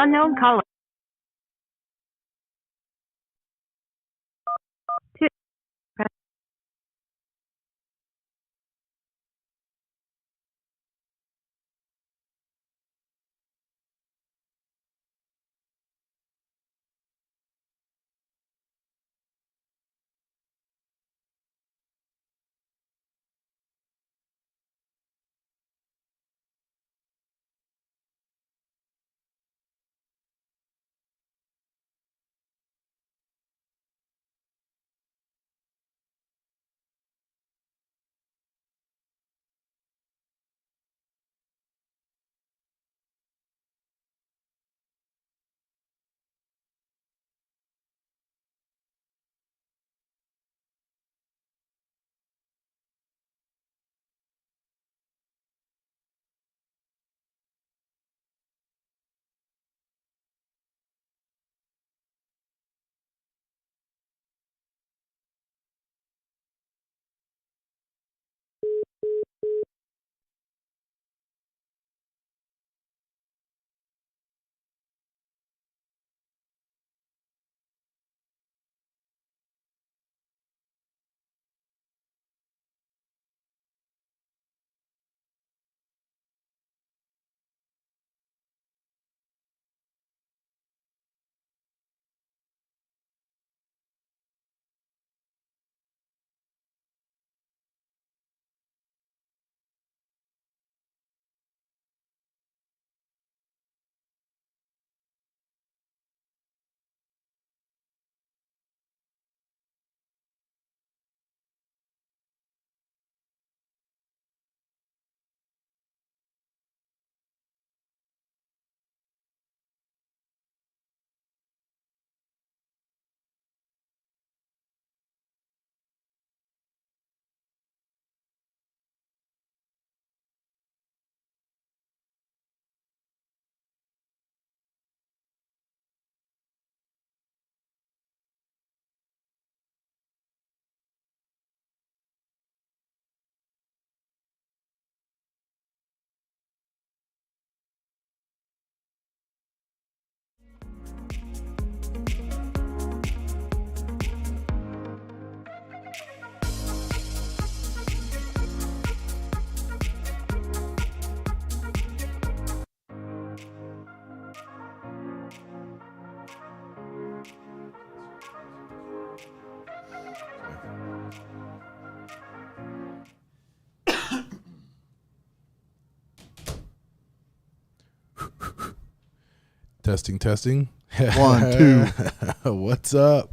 Unknown caller. Testing. 1, 2. What's up?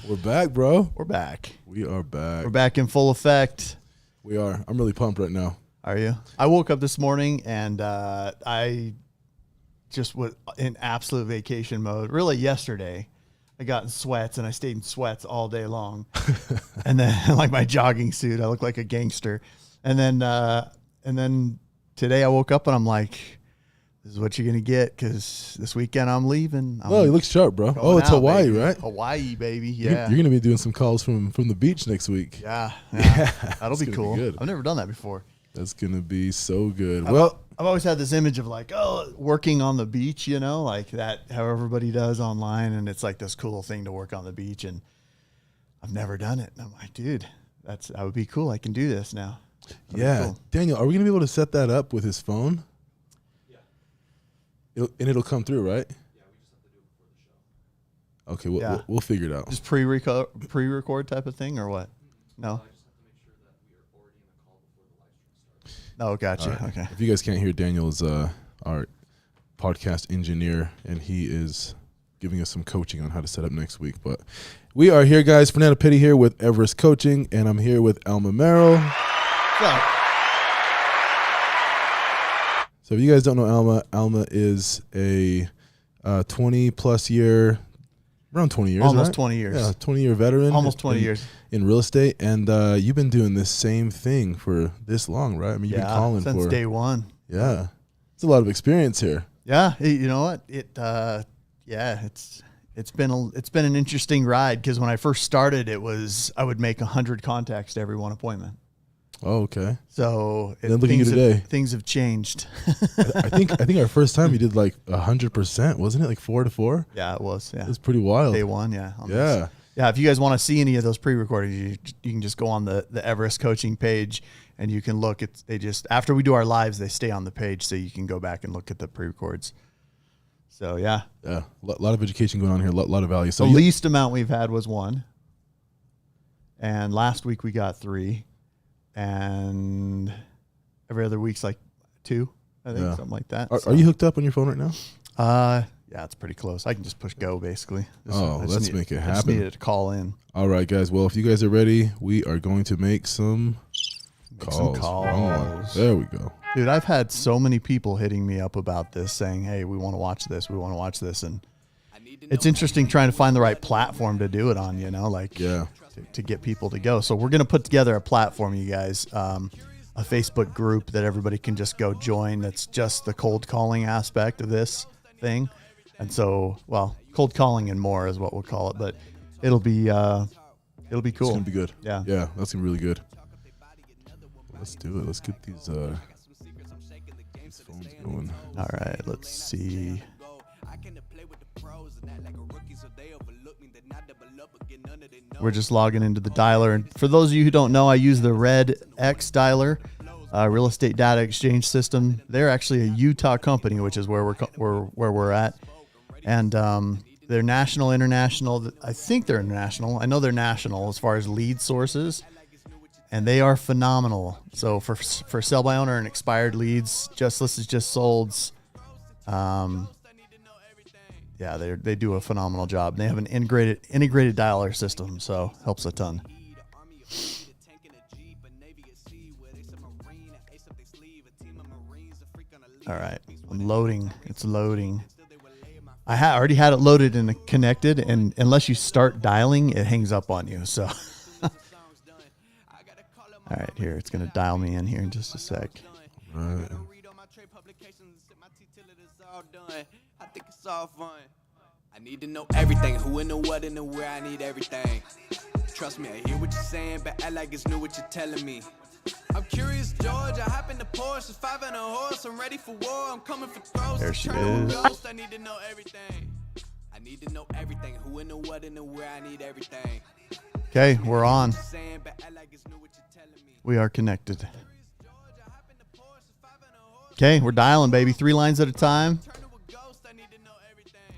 We're back, bro. We're back. We are back. We're back in full effect. We are. I'm really pumped right now. Are you? I woke up this morning and I just was in absolute vacation mode. Really, yesterday, I got in sweats and I stayed in sweats all day long. And then, like my jogging suit, I look like a gangster. And then today I woke up and I'm like, this is what you're going to get because this weekend I'm leaving. Oh, you look sharp, bro. Oh, it's Hawaii, baby. right? Hawaii, baby. You're Yeah. going to be doing some calls from the beach next week. Yeah. That'll be gonna cool. be good. I've never done that before. That's going to be so good. I've always had this image of like, working on the beach, like that, how everybody does online. And it's like this cool thing to work on the beach. And I've never done it. And I'm like, dude, that would be cool. I can do this now. That'd be cool. Daniel, are we going to be able to set that up with his phone? It'll come through, right? Yeah, we just have to do it before the show. Okay, we'll figure it out. Just pre-record type of thing or what? No. I just have to make sure that we are already in the call before the live stream starts. Oh, gotcha. Right. Okay. If you guys can't hear, Daniel is our podcast engineer, and he is giving us some coaching on how to set up next week. But we are here, guys. Fernando Petty here with Everest Coaching, and I'm here with Alma Merrill. So if you guys don't know Alma is a 20-plus year, around 20 years, Almost right? 20 years. Yeah, 20-year veteran. Almost 20 years. In real estate. And you've been doing this same thing for this long, right? I mean, you've been calling since day one. Yeah. It's a lot of experience here. Yeah. You know what? It's been an interesting ride because when I first started, I would make 100 contacts to every one appointment. Oh, okay. So And then look at you today. Things have changed. I think our first time you did like 100%, wasn't it? Like 4 to 4. Yeah, it was. Yeah, It was pretty wild. day one. Yeah. Yeah. Yeah. If you guys want to see any of those pre-recordings, you can just go on the Everest Coaching page and you can look. They just after we do our lives, they stay on the page, so you can go back and look at the pre-records. So yeah, Yeah. A lot of education going on here. A lot of value. So the least amount we've had was 1, and last week we got 3. And every other week's like 2, I think, something like that. Are you hooked up on your phone right now? Yeah, it's pretty close. I can just push go basically. Let's make it happen. I just needed to call in. All right, guys. Well, if you guys are ready, we are going to make some calls. calls. There we go. Dude, I've had so many people hitting me up about this, saying, "Hey, we want to watch this. We want to watch this," and it's interesting trying to find the right platform to do it on. To get people to go. So we're going to put together a platform, you guys, a Facebook group that everybody can just go join. That's just the cold calling aspect of this thing. And so, cold calling and more is what we'll call it, but it'll be cool. It's going to be good. Yeah. Yeah, that's going to be really good. Let's do it. Let's get these phones going. All right, let's see. We're just logging into the dialer. And for those of you who don't know, I use the Red X dialer, real estate data exchange system. They're actually a Utah company, which is where we're at. And they're national, international. I think they're international. I know they're national as far as lead sources, and they are phenomenal. So for sell by owner and expired leads, just listed, just solds. Yeah, they do a phenomenal job. They have an integrated dialer system, so helps a ton. All right, I'm loading. It's loading. I already had it loaded and connected, and unless you start dialing, it hangs up on you. So, all right, here it's gonna dial me in here in just a sec. Right. I think it's all fun. I need to know everything. Who and the what and the where. I need everything. Trust me, I hear what you're saying, but act like it's new what you're telling me. I'm curious, George. I hop in the Porsche, it's 5 and a horse. I'm ready for war. I'm coming for throws. There she is. Ghost. I need to know everything. I need to know everything. Who and the what and the where. I need everything. Okay, we're on. We are connected. Okay, we're dialing, baby. 3 lines at a time.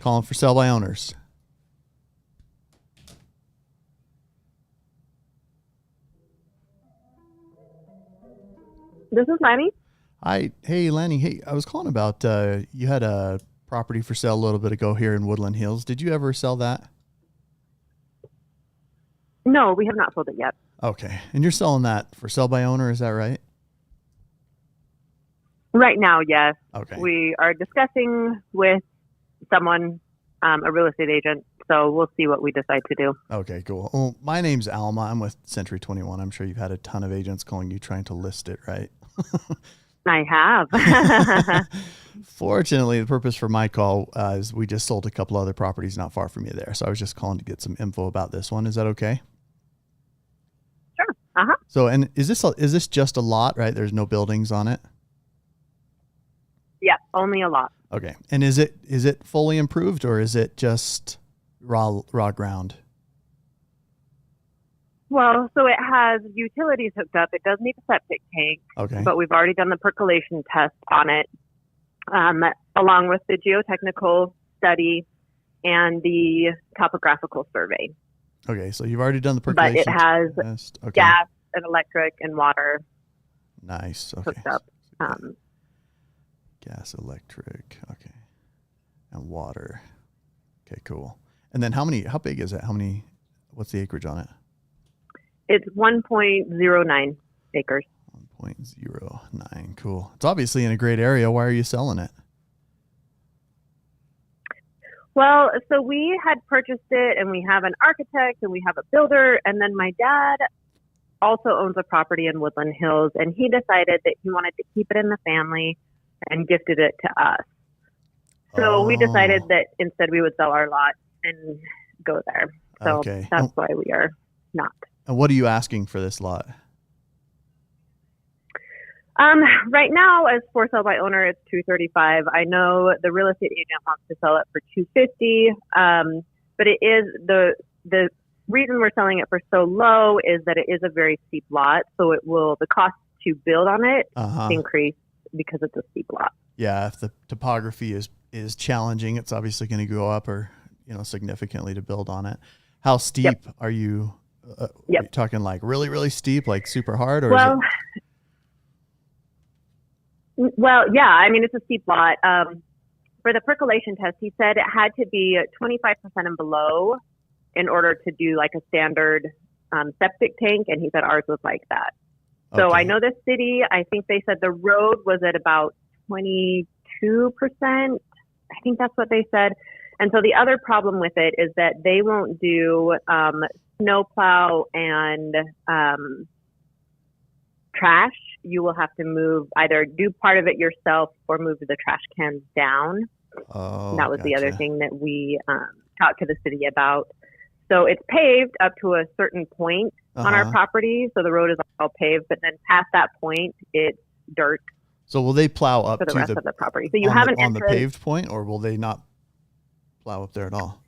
Calling for sell by owners. This is Lenny. Hi. Hey, Lenny. Hey, I was calling about you had a property for sale a little bit ago here in Woodland Hills. Did you ever sell that? No, we have not sold it yet. Okay. And you're selling that for sell by owner, is that right? Right now, yes. Okay. We are discussing with someone, a real estate agent, so we'll see what we decide to do. Okay, cool. Well, my name's Alma. I'm with Century 21. I'm sure you've had a ton of agents calling you trying to list it, right? I have. Fortunately, the purpose for my call is we just sold a couple other properties not far from you there. So I was just calling to get some info about this one. Is that okay? Sure. Uh-huh. So, and is this just a lot, right? There's no buildings on it? Yeah, only a lot. Okay. And is it fully improved or is it just raw ground? Well, so it has utilities hooked up. It does need a septic tank. Okay. But we've already done the percolation test on it, along with the geotechnical study and the topographical survey. Okay, so you've already done the percolation But it has test. Okay. gas and electric and water Nice. Okay. hooked up. Gas, electric. Okay. And water. Okay, cool. And then how big is it? What's the acreage on it? It's 1.09 acres. 1.09. Cool. It's obviously in a great area. Why are you selling it? Well, so we had purchased it and we have an architect and we have a builder. And then my dad also owns a property in Woodland Hills and he decided that he wanted to keep it in the family and gifted it to us. So we decided that instead we would sell our lot and go there. So Okay. that's why we are not. And what are you asking for this lot? Right now, as for sale by owner, it's $235. I know the real estate agent wants to sell it for $250. But it is the reason we're selling it for so low is that it is a very steep lot, so the cost to build on it increase because it's a steep lot. Yeah, if the topography is challenging, it's obviously going to go up or significantly to build on it. How steep are you? Are you talking like really, really steep, like super hard, or well, yeah. I mean, it's a steep lot. For the percolation test, he said it had to be 25% and below in order to do like a standard septic tank, and he said ours was like that. So I know the city, I think they said the road was at about 22%. I think that's what they said. And so the other problem with it is that they won't do snowplow and trash. You will have to either do part of it yourself or move the trash cans down. Oh, that was the other thing that we talked to the city about. So it's paved up to a certain point on our property. So the road is all paved, but then past that point, it's dirt. So will they plow up for the to rest of the property? So you haven't on the paved point, or will they not plow up there at all?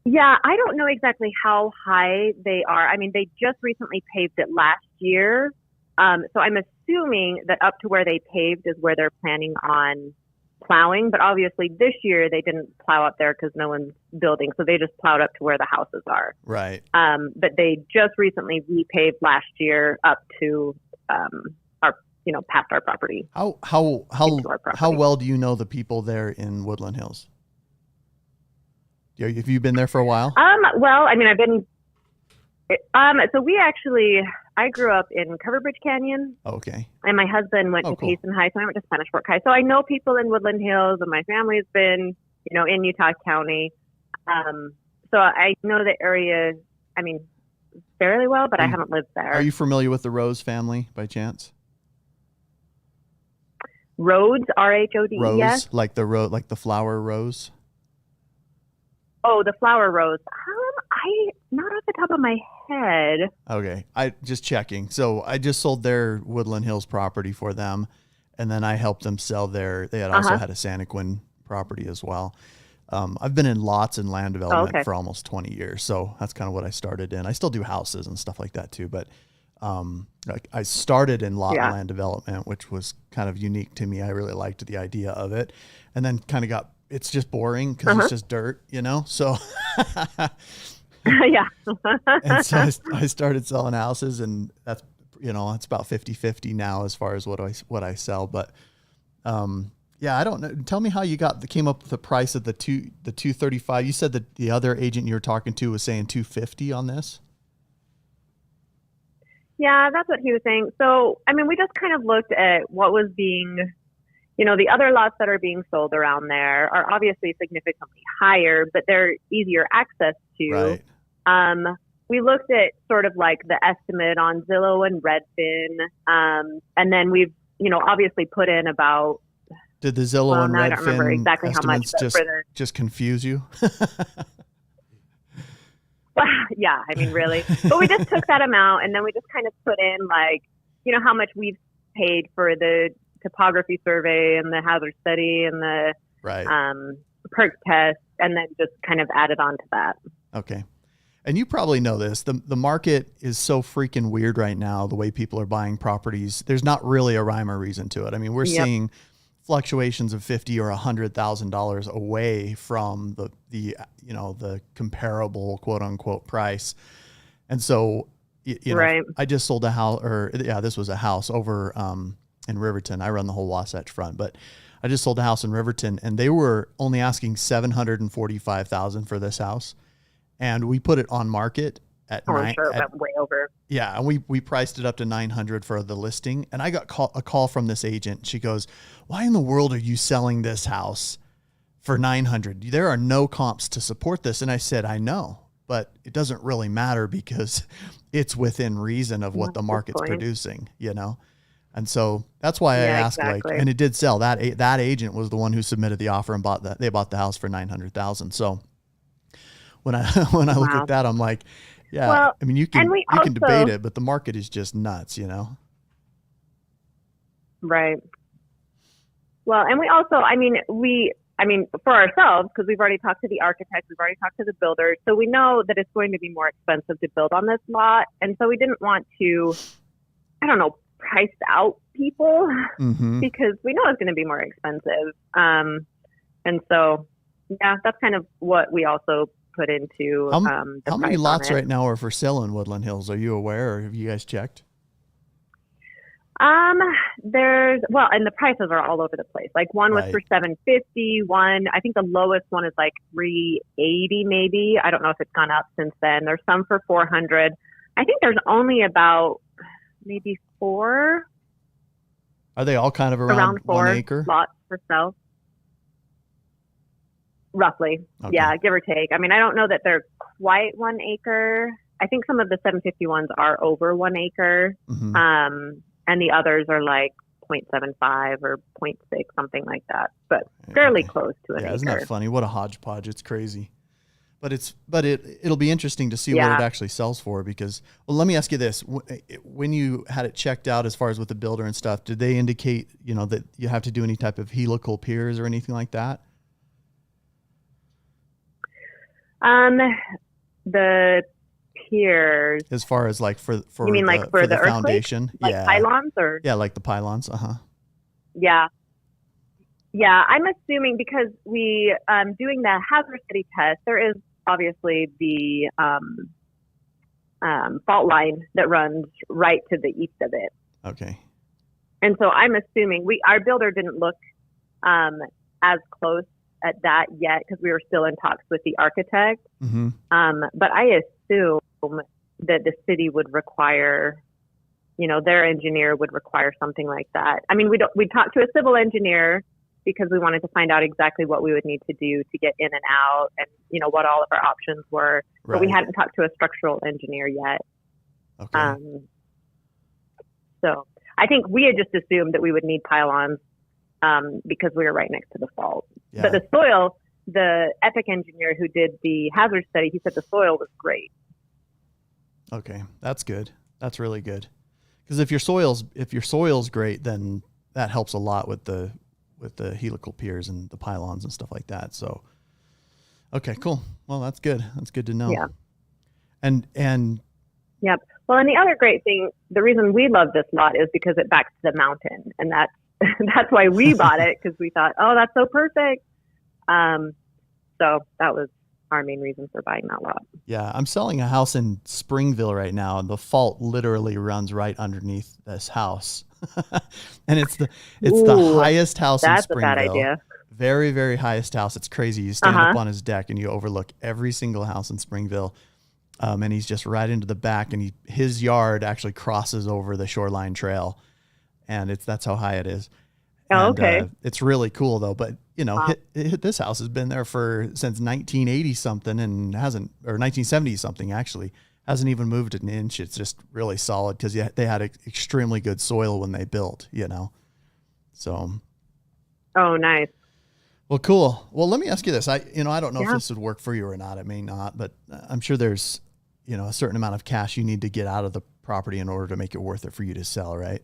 Yeah, I don't know exactly how high they are. I mean, they just recently paved it last year. So I'm assuming that up to where they paved is where they're planning on plowing. But obviously this year they didn't plow up there because no one's building. So they just plowed up to where the houses are. Right. But they just recently repaved last year up to past our property. How well do you know the people there in Woodland Hills? Have you been there for a while? Well, I mean, I've been. So I grew up in Coverbridge Canyon. Okay. And my husband went to Payson High, so I went to Spanish Fork High. So I know people in Woodland Hills, and my family's been, in Utah County. So I know the area, I mean, fairly well, but I haven't lived there. Are you familiar with the Rose family by chance? Rhodes, RHODES? Rose, like the flower rose? Oh, the flower rose. Not off the top of my head. Okay. I just checking. So I just sold their Woodland Hills property for them. And then I helped them sell they had also had a Santaquin property as well. I've been in lots and land development for almost 20 years. So that's kind of what I started in. I still do houses and stuff like that too. But I started in lot and land development, which was kind of unique to me. I really liked the idea of it. And then kind of it's just boring because it's just dirt, So yeah. And so I started selling houses, and that's, it's about 50-50 now as far as what I sell. But, I don't know. Tell me how you came up with the price of the 235. You said that the other agent you were talking to was saying 250 on this. Yeah, that's what he was saying. So, I mean, we just kind of looked at what was being, the other lots that are being sold around there are obviously significantly higher, but they're easier access to. Right. We looked at sort of like the estimate on Zillow and Redfin. And then we've, obviously put in about. Did the Zillow and Redfin I don't remember exactly how much just confuse you? Yeah, I mean, really. But we just took that amount, and then we just kind of put in like, how much we've paid for the topography survey and the hazard study and the perk test, and then just kind of added on to that. Okay. And you probably know this. The market is so freaking weird right now, the way people are buying properties. There's not really a rhyme or reason to it. I mean, we're seeing fluctuations of $50,000 or $100,000 away from the comparable quote unquote price. And so, I just sold a house, this was a house over in Riverton. I run the whole Wasatch Front, but I just sold a house in Riverton, and they were only asking $745,000 for this house. And we put it on market at I'm sure it went way over. Yeah, and we priced it up to $900 for the listing. And I got a call from this agent. She goes, "Why in the world are you selling this house for $900? There are no comps to support this." And I said, "I know, but it doesn't really matter because it's within reason of what the market's producing, And so that's why I asked, and it did sell. That agent was the one who submitted the offer and they bought the house for $900,000. So when I look at that, I'm like, yeah, well, I mean, you can debate it, but the market is just nuts, Right. Well, and we also, for ourselves, because we've already talked to the architects, we've already talked to the builders, so we know that it's going to be more expensive to build on this lot. And so we didn't want to, price out people because we know it's going to be more expensive. And so, yeah, that's kind of what we also put into the how many price lots on it. right now are for sale in Woodland Hills? Are you aware, or have you guys checked? And the prices are all over the place. Like one was for $750, I think the lowest one is like $380 maybe. I don't know if it's gone up since then. There's some for $400. I think there's only about maybe 4. Are they all kind of around 4 1 acre? lots for sale. Roughly. Okay. Yeah, give or take. I mean, I don't know that they're quite 1 acre. I think some of the 750 ones are over 1 acre. And the others are like 0.75 or 0.6, something like that, but fairly close to an acre. Isn't that funny? What a hodgepodge. It's crazy. But it'll be interesting to see what it actually sells for because, well, let me ask you this. When you had it checked out as far as with the builder and stuff, did they indicate, that you have to do any type of helical piers or anything like that? The piers. As far as like for you mean like for the foundation? Like pylons or? Yeah, like the pylons. Yeah. Yeah, I'm assuming because we doing the hazard study test, there is obviously the fault line that runs right to the east of it. Okay. And so I'm assuming our builder didn't look as close at that yet because we were still in talks with the architect. But I assume that the city would require, their engineer would require something like that. I mean, we talked to a civil engineer because we wanted to find out exactly what we would need to do to get in and out and, what all of our options were. Right. But we hadn't talked to a structural engineer yet. Okay. So I think we had just assumed that we would need pylons because we were right next to the fault. Yeah. But the soil, the EPIC engineer who did the hazard study, he said the soil was great. Okay, that's good. That's really good. Because if your soil's great, then that helps a lot with the helical piers and the pylons and stuff like that. So, okay, cool. Well, that's good. That's good to know. Yeah. And yep. Well, and the other great thing, the reason we love this lot is because it backs the mountain, and that's why we bought it because we thought, oh, that's so perfect. So that was our main reason for buying that lot. Yeah, I'm selling a house in Springville right now, and the fault literally runs right underneath this house. And it's the highest house in Springville. That's a bad idea. Very, very highest house. It's crazy. You stand up on his deck and you overlook every single house in Springville. And he's just right into the back, and his yard actually crosses over the shoreline trail, and that's how high it is. Oh, okay. It's really cool though, but this house has been there since 1980 something and or 1970 something actually, hasn't even moved an inch. It's just really solid because they had extremely good soil when they built, so. Oh, nice. Well, cool. Well, let me ask you this. I don't know if this would work for you or not. It may not, but I'm sure there's, a certain amount of cash you need to get out of the property in order to make it worth it for you to sell, right?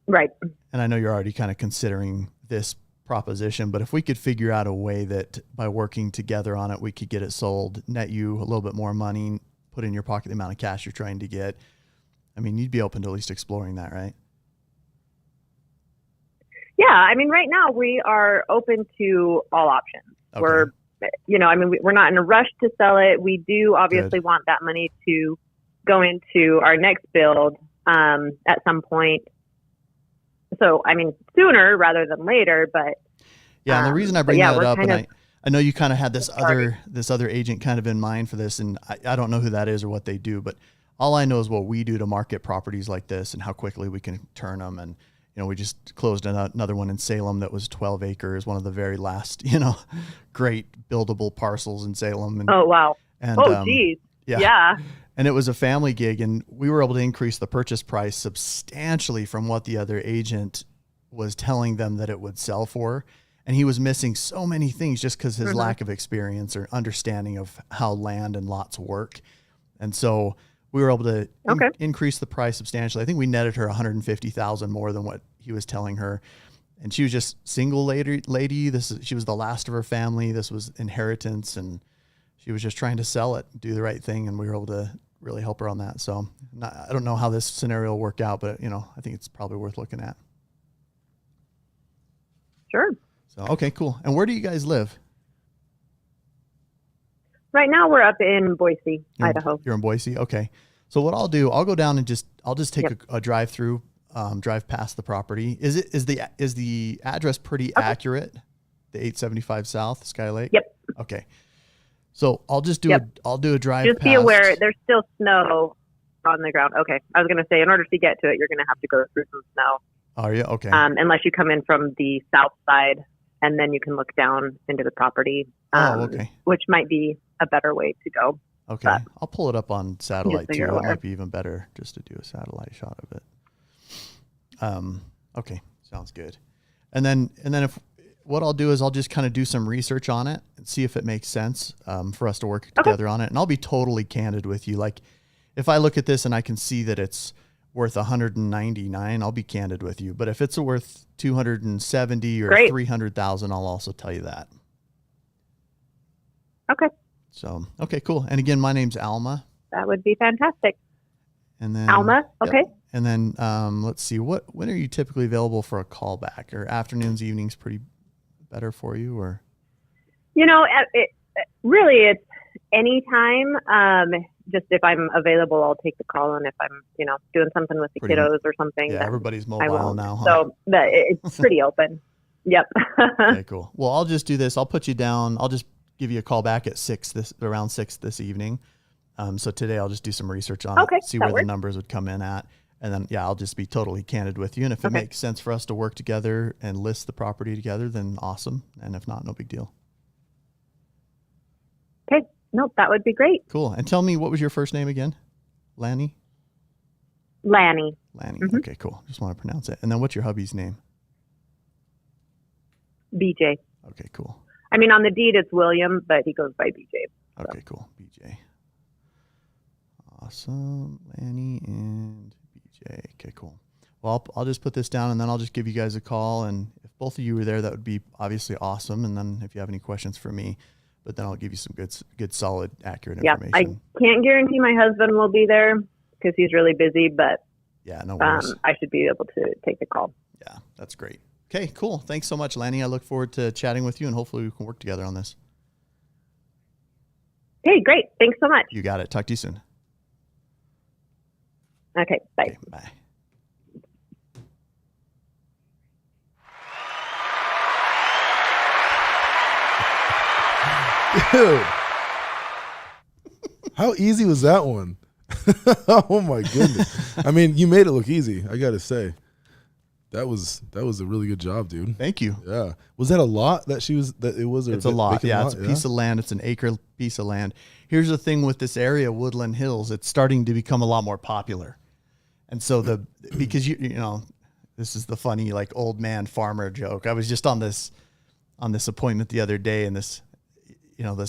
Right. And I know you're already kind of considering this proposition, but if we could figure out a way that by working together on it, we could get it sold, net you a little bit more money, put in your pocket the amount of cash you're trying to get. I mean, you'd be open to at least exploring that, right? Yeah. I mean, right now we are open to all options. Okay. We're not in a rush to sell it. We do obviously want that money to go into our next build at some point. So, I mean, sooner rather than later, but. Yeah. And the reason I bring that up, and I know you kind of had this other agent kind of in mind for this, and I don't know who that is or what they do, but all I know is what we do to market properties like this and how quickly we can turn them. And, we just closed another one in Salem that was 12 acres, one of the very last, great buildable parcels in Salem. And, oh, wow. And, geez. Yeah. And it was a family gig, and we were able to increase the purchase price substantially from what the other agent was telling them that it would sell for. And he was missing so many things just because his lack of experience or understanding of how land and lots work. And so we were able to Okay. increase the price substantially. I think we netted her $150,000 more than what he was telling her. And she was just single lady. She was the last of her family. This was inheritance, and she was just trying to sell it, do the right thing. And we were able to really help her on that. So I don't know how this scenario will work out, but I think it's probably worth looking at. Sure. So, okay, cool. And where do you guys live? Right now we're up in Boise, Idaho. You're in Boise. Okay. So what I'll do, I'll go down and I'll just take a drive through, drive past the property. Is the address pretty accurate? The 875 South Sky Lake? Yep. Okay. So I'll just do I'll do a drive Just past. be aware there's still snow on the ground. Okay. I was going to say, in order to get to it, you're going to have to go through some snow. Are you? Okay. Unless you come in from the south side, and then you can look down into the property. Okay. Which might be a better way to go. Okay. But I'll pull it up on satellite so too. you're It aware. might be even better just to do a satellite shot of it. Okay. Sounds good. And then if what I'll do is I'll just kind of do some research on it and see if it makes sense for us to work together on it. And I'll be totally candid with you. Like if I look at this and I can see that it's worth 199, I'll be candid with you. But if it's worth 270 or Great. 300,000, I'll also tell you that. Okay. So, okay, cool. And again, my name's Alma. That would be fantastic. And then Alma. Okay. Yep. And then let's see, when are you typically available for a call back? Or afternoons, evenings pretty better for you, or? Really, it's anytime. Just if I'm available, I'll take the call. And if I'm, doing something with the Pretty kiddos or something, Yeah, then everybody's I mobile won't. now, huh? So it's pretty open. Yep. Okay, cool. Well, I'll just do this. I'll put you down. I'll just give you a call back at around 6 this evening. So today I'll just do some research on it, see that where works. the numbers would come in at. And then, I'll just be totally candid with you. And if it makes sense for us to work together and list the property together, then awesome. And if not, no big deal. Okay. Nope. That would be great. Cool. And tell me, what was your first name again? Lanny? Lanny. Lanny. Mhm. Okay, cool. Just want to pronounce it. And then what's your hubby's name? BJ. Okay, cool. I mean, on the deed it's William, but he goes by BJ. Okay, cool. BJ. Awesome. Lanny and BJ. Okay, cool. Well, I'll just put this down and then I'll just give you guys a call. And if both of you were there, that would be obviously awesome. And then if you have any questions for me, but then I'll give you some good, solid, accurate Yeah. information. I can't guarantee my husband will be there because he's really busy, but Yeah, no worries. I should be able to take the call. Yeah, that's great. Okay, cool. Thanks so much, Lanny. I look forward to chatting with you and hopefully we can work together on this. Hey, great. Thanks so much. You got it. Talk to you soon. Okay. Bye. Okay, bye. Dude, how easy was that one? Oh my goodness! I mean, you made it look easy. I gotta say, that was a really good job, dude. Thank you. Yeah, was that a lot that she was? That it was. It's a lot. Yeah, it's a piece of land. It's an acre piece of land. Here's the thing with this area, Woodland Hills. It's starting to become a lot more popular, and so because you know, this is the funny like old man farmer joke. I was just on this appointment the other day, and this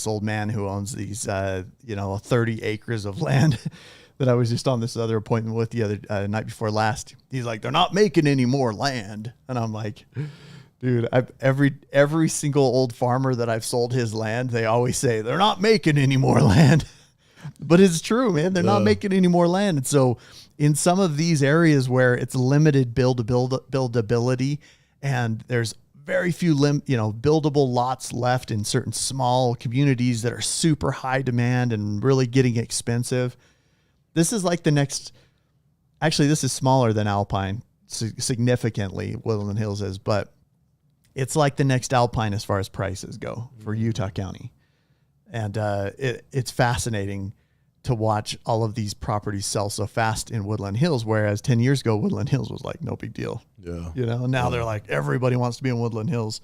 old man who owns these 30 acres of land that I was just on this other appointment with the other night before last. He's like, they're not making any more land, and I'm like, dude, every single old farmer that I've sold his land, they always say they're not making any more land. But it's true, man. They're not making any more land. And so in some of these areas where it's limited buildability and there's very few buildable lots left in certain small communities that are super high demand and really getting expensive. This is like the next, actually this is smaller than Alpine significantly, Woodland Hills is, but it's like the next Alpine as far as prices go for Utah County. And it's fascinating to watch all of these properties sell so fast in Woodland Hills, whereas 10 years ago, Woodland Hills was like no big deal. Yeah. Now they're like, everybody wants to be in Woodland Hills.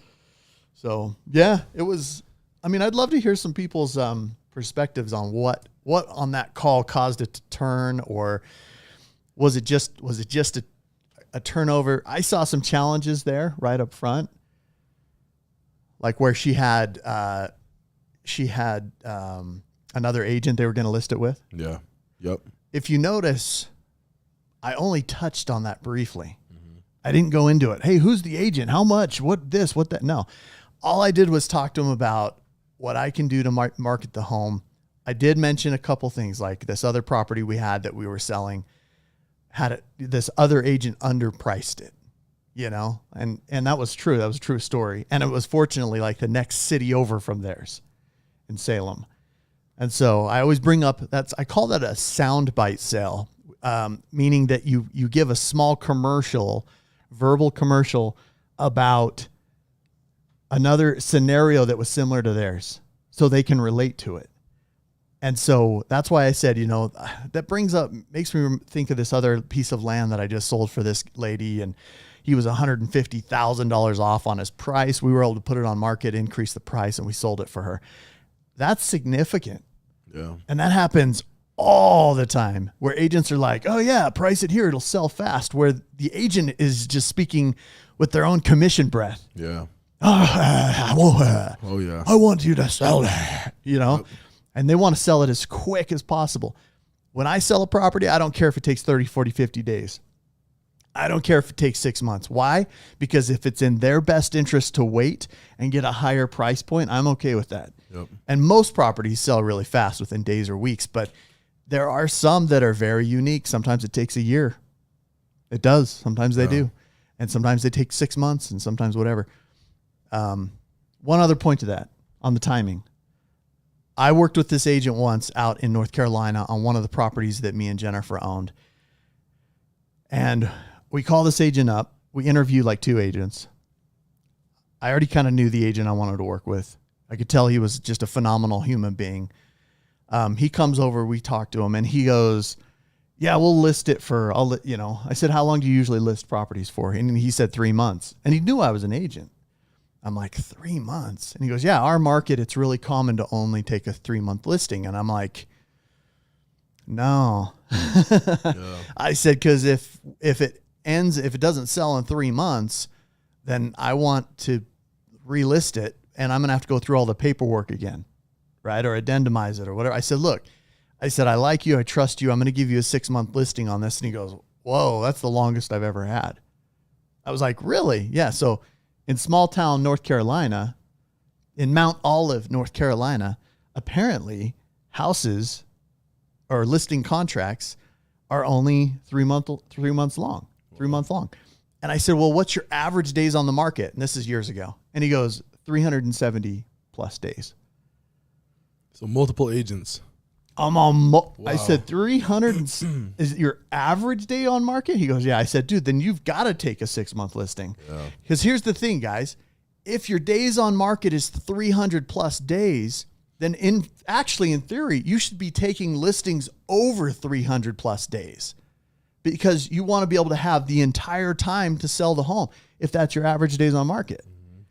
So yeah, it was, I'd love to hear some people's perspectives on what on that call caused it to turn, or was it just a turnover? I saw some challenges there right up front, like where she had another agent they were going to list it with. Yeah. Yep. if you notice, I only touched on that briefly. I didn't go into it. Hey, who's the agent? How much? What this? What that? No. All I did was talk to him about what I can do to market the home. I did mention a couple things, like this other property we had that we were selling this other agent underpriced it, and that was true. That was a true story. And it was fortunately like the next city over from theirs in Salem. And so I always bring up I call that a soundbite sale, meaning that you give a small verbal commercial about another scenario that was similar to theirs so they can relate to it. And so that's why I said, that makes me think of this other piece of land that I just sold for this lady, and he was $150,000 off on his price. We were able to put it on market, increase the price, and we sold it for her. That's significant. Yeah. And that happens all the time, where agents are like, oh yeah, price it here, it'll sell fast, where the agent is just speaking with their own commission breath. Yeah. Oh yeah. I want you to sell that, and they want to sell it as quick as possible. When I sell a property, I don't care if it takes 30, 40, 50 days. I don't care if it takes 6 months. Why? Because if it's in their best interest to wait and get a higher price point, I'm okay with that. Yep. And most properties sell really fast within days or weeks, but there are some that are very unique. Sometimes it takes a year. It does. Sometimes they do. And sometimes they take 6 months, and sometimes whatever. One other point to that on the timing. I worked with this agent once out in North Carolina on one of the properties that me and Jennifer owned. And we call this agent up. We interviewed like 2 agents. I already kind of knew the agent I wanted to work with. I could tell he was just a phenomenal human being. He comes over, we talk to him, and he goes, yeah, we'll list it for, I said, how long do you usually list properties for? And he said 3 months. And he knew I was an agent. I'm like, 3 months? And he goes, yeah, our market, it's really common to only take a 3-month listing. And I'm like, no. Yeah. I said, because if it doesn't sell in 3 months, then I want to relist it, and I'm going to have to go through all the paperwork again, right? Or addendamize it or whatever. I said, look, I like you. I trust you. I'm going to give you a 6-month listing on this. And he goes, whoa, that's the longest I've ever had. I was like, really? Yeah. So in small town, North Carolina, in Mount Olive, North Carolina, apparently houses or listing contracts are only 3 months long. And I said, well, what's your average days on the market? And this is years ago. And he goes, 370 plus days. So multiple agents. Wow. I said 300 is your average day on market? He goes, yeah. I said, dude, then you've got to take a 6-month listing. Because here's the thing, guys. If your days on market is 300 plus days, then in theory, you should be taking listings over 300 plus days, because you want to be able to have the entire time to sell the home if that's your average days on market. Mm-hmm.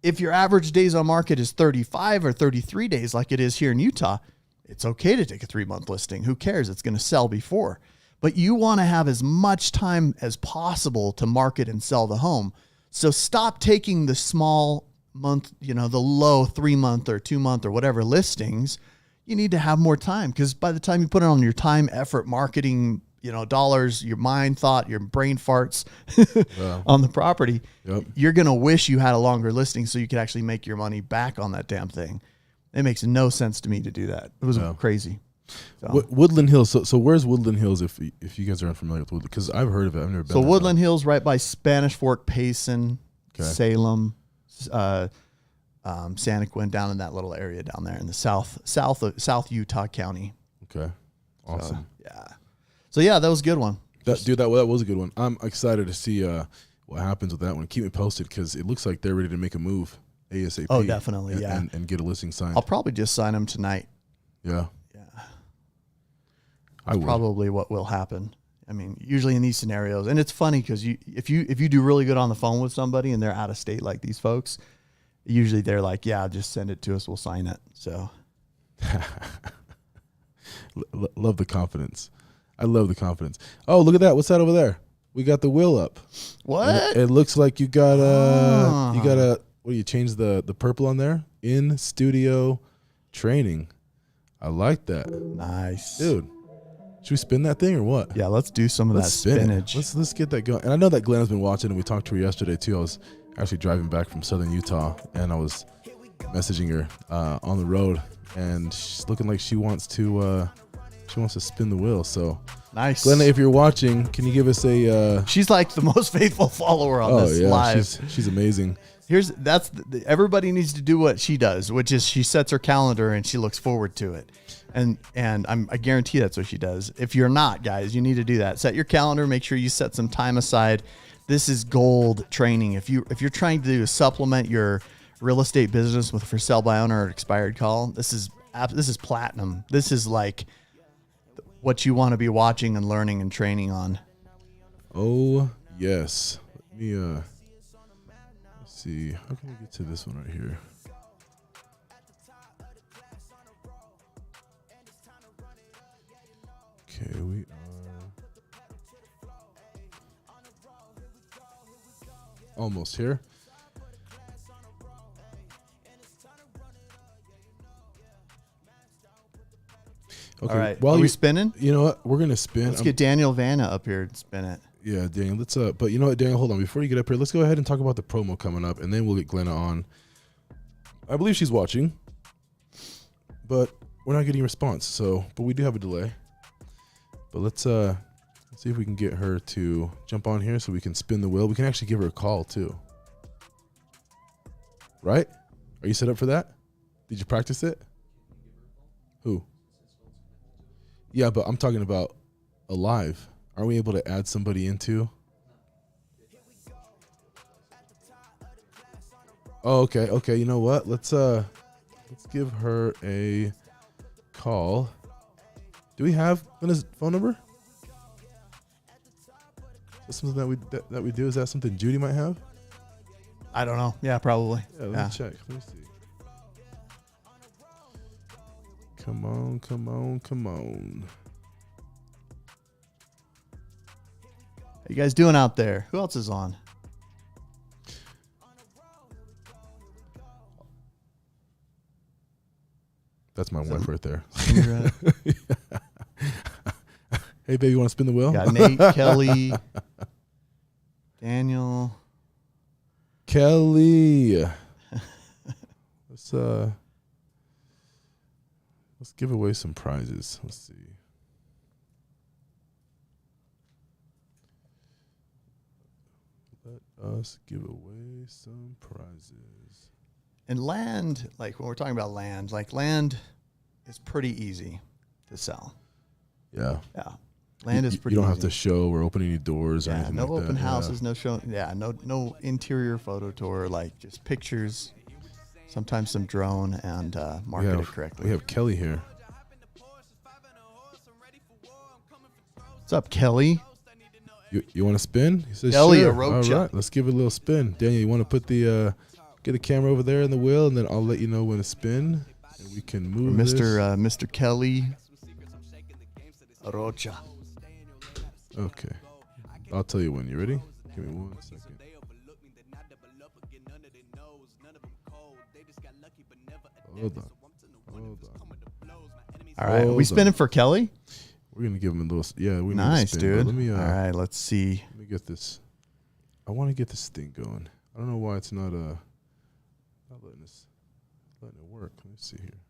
If your average days on market is 35 or 33 days like it is here in Utah, it's okay to take a 3-month listing. Who cares? It's going to sell before. But you want to have as much time as possible to market and sell the home. So stop taking the small month, the low 3-month or 2-month or whatever listings. You need to have more time, because by the time you put it on your time, effort, marketing, dollars, your mind, thought, your brain farts on the property, you're going to wish you had a longer listing so you could actually make your money back on that damn thing. It makes no sense to me to do that. It was crazy. So. Woodland Hills. So where's Woodland Hills? If you guys are unfamiliar with Woodland, because I've heard of it, I've never been. So Woodland Hills, right by Spanish Fork, Payson, Salem, Santaquin, down in that little area down there in the South Utah County. Okay, awesome. So that was a good one. That was a good one. I'm excited to see what happens with that one. Keep me posted, because it looks like they're ready to make a move ASAP. Oh, definitely, and get a listing signed. I'll probably just sign them tonight. Yeah. That's probably what will happen. I mean, usually in these scenarios, and it's funny because if you do really good on the phone with somebody and they're out of state like these folks, usually they're like, yeah, just send it to us, we'll sign it. So love the confidence. I love the confidence. Oh, look at that. What's that over there? We got the wheel up. What? It looks like you got what do you change the purple on there? In studio training. I like that. Nice. Dude. Should we spin that thing or what? Yeah, let's do some of Let's that spin spinach. it. Let's get that going. And I know that Glenna's been watching, and we talked to her yesterday too. I was actually driving back from southern Utah, and I was messaging her on the road, and she's looking like she wants to spin the wheel. So Nice. Glenna, if you're watching, can you give us a She's like the most faithful follower on this live. she's amazing. Everybody needs to do what she does, which is she sets her calendar and she looks forward to it. And I guarantee that's what she does. If you're not, guys, you need to do that. Set your calendar, make sure you set some time aside. This is gold training. If you're trying to supplement your real estate business with a for sale by owner or expired call, this is platinum. This is like what you want to be watching and learning and training on. Oh yes. Let me let's see. How can we get to this one right here? Okay, we are almost here. Okay, All right. while Are we you spinning? You know what? We're gonna spin. Let's get Daniel Vanna up here and spin it. Yeah, Daniel. Let's but you know what, Daniel, hold on. Before you get up here, let's go ahead and talk about the promo coming up, and then we'll get Glenna on. I believe she's watching, but we're not getting a response. But we do have a delay. But let's see if we can get her to jump on here so we can spin the wheel. We can actually give her a call too. Right? Are you set up for that? Did you practice it? Who? Yeah, but I'm talking about alive. Are we able to add somebody into? Oh, okay. Okay, you know what? Let's give her a call. Do we have Glenna's phone number? Is that something that we do? Is that something Judy might have? I don't know. Yeah, probably. Yeah, let me check. Let me see. Come on, come on, come on. How you guys doing out there? Who else is on? That's my wife right there. Hey, baby, you want to spin the wheel? Got Nate, Kelly, Daniel. Kelly. Let's give away some prizes. Let's see. Let us give away some prizes. And land, like when we're talking about land, like land is pretty easy to sell. Yeah. Yeah. Land is pretty You don't easy. have to show or open any doors or Yeah, anything no like open that. houses, no show. Yeah, no interior photo tour, like just pictures, sometimes some drone and market it correctly. We have Kelly here. What's up, Kelly? You want to spin? He says, Kelly sure. Arocha. All right, let's give it a little spin. Daniel, you want to put get the camera over there in the wheel, and then I'll let you know when to spin, and we can move Mr. Kelly Arocha. Okay. I'll tell you when. You ready? Give me 1 second. Hold on. All right, are Hold we on. spinning for Kelly? We're gonna give him a little. Yeah, we need Nice, to spin, but dude. Let me. All right, let's see. Let me get this. I want to get this thing going. I don't know why it's not letting it work. Let me see here.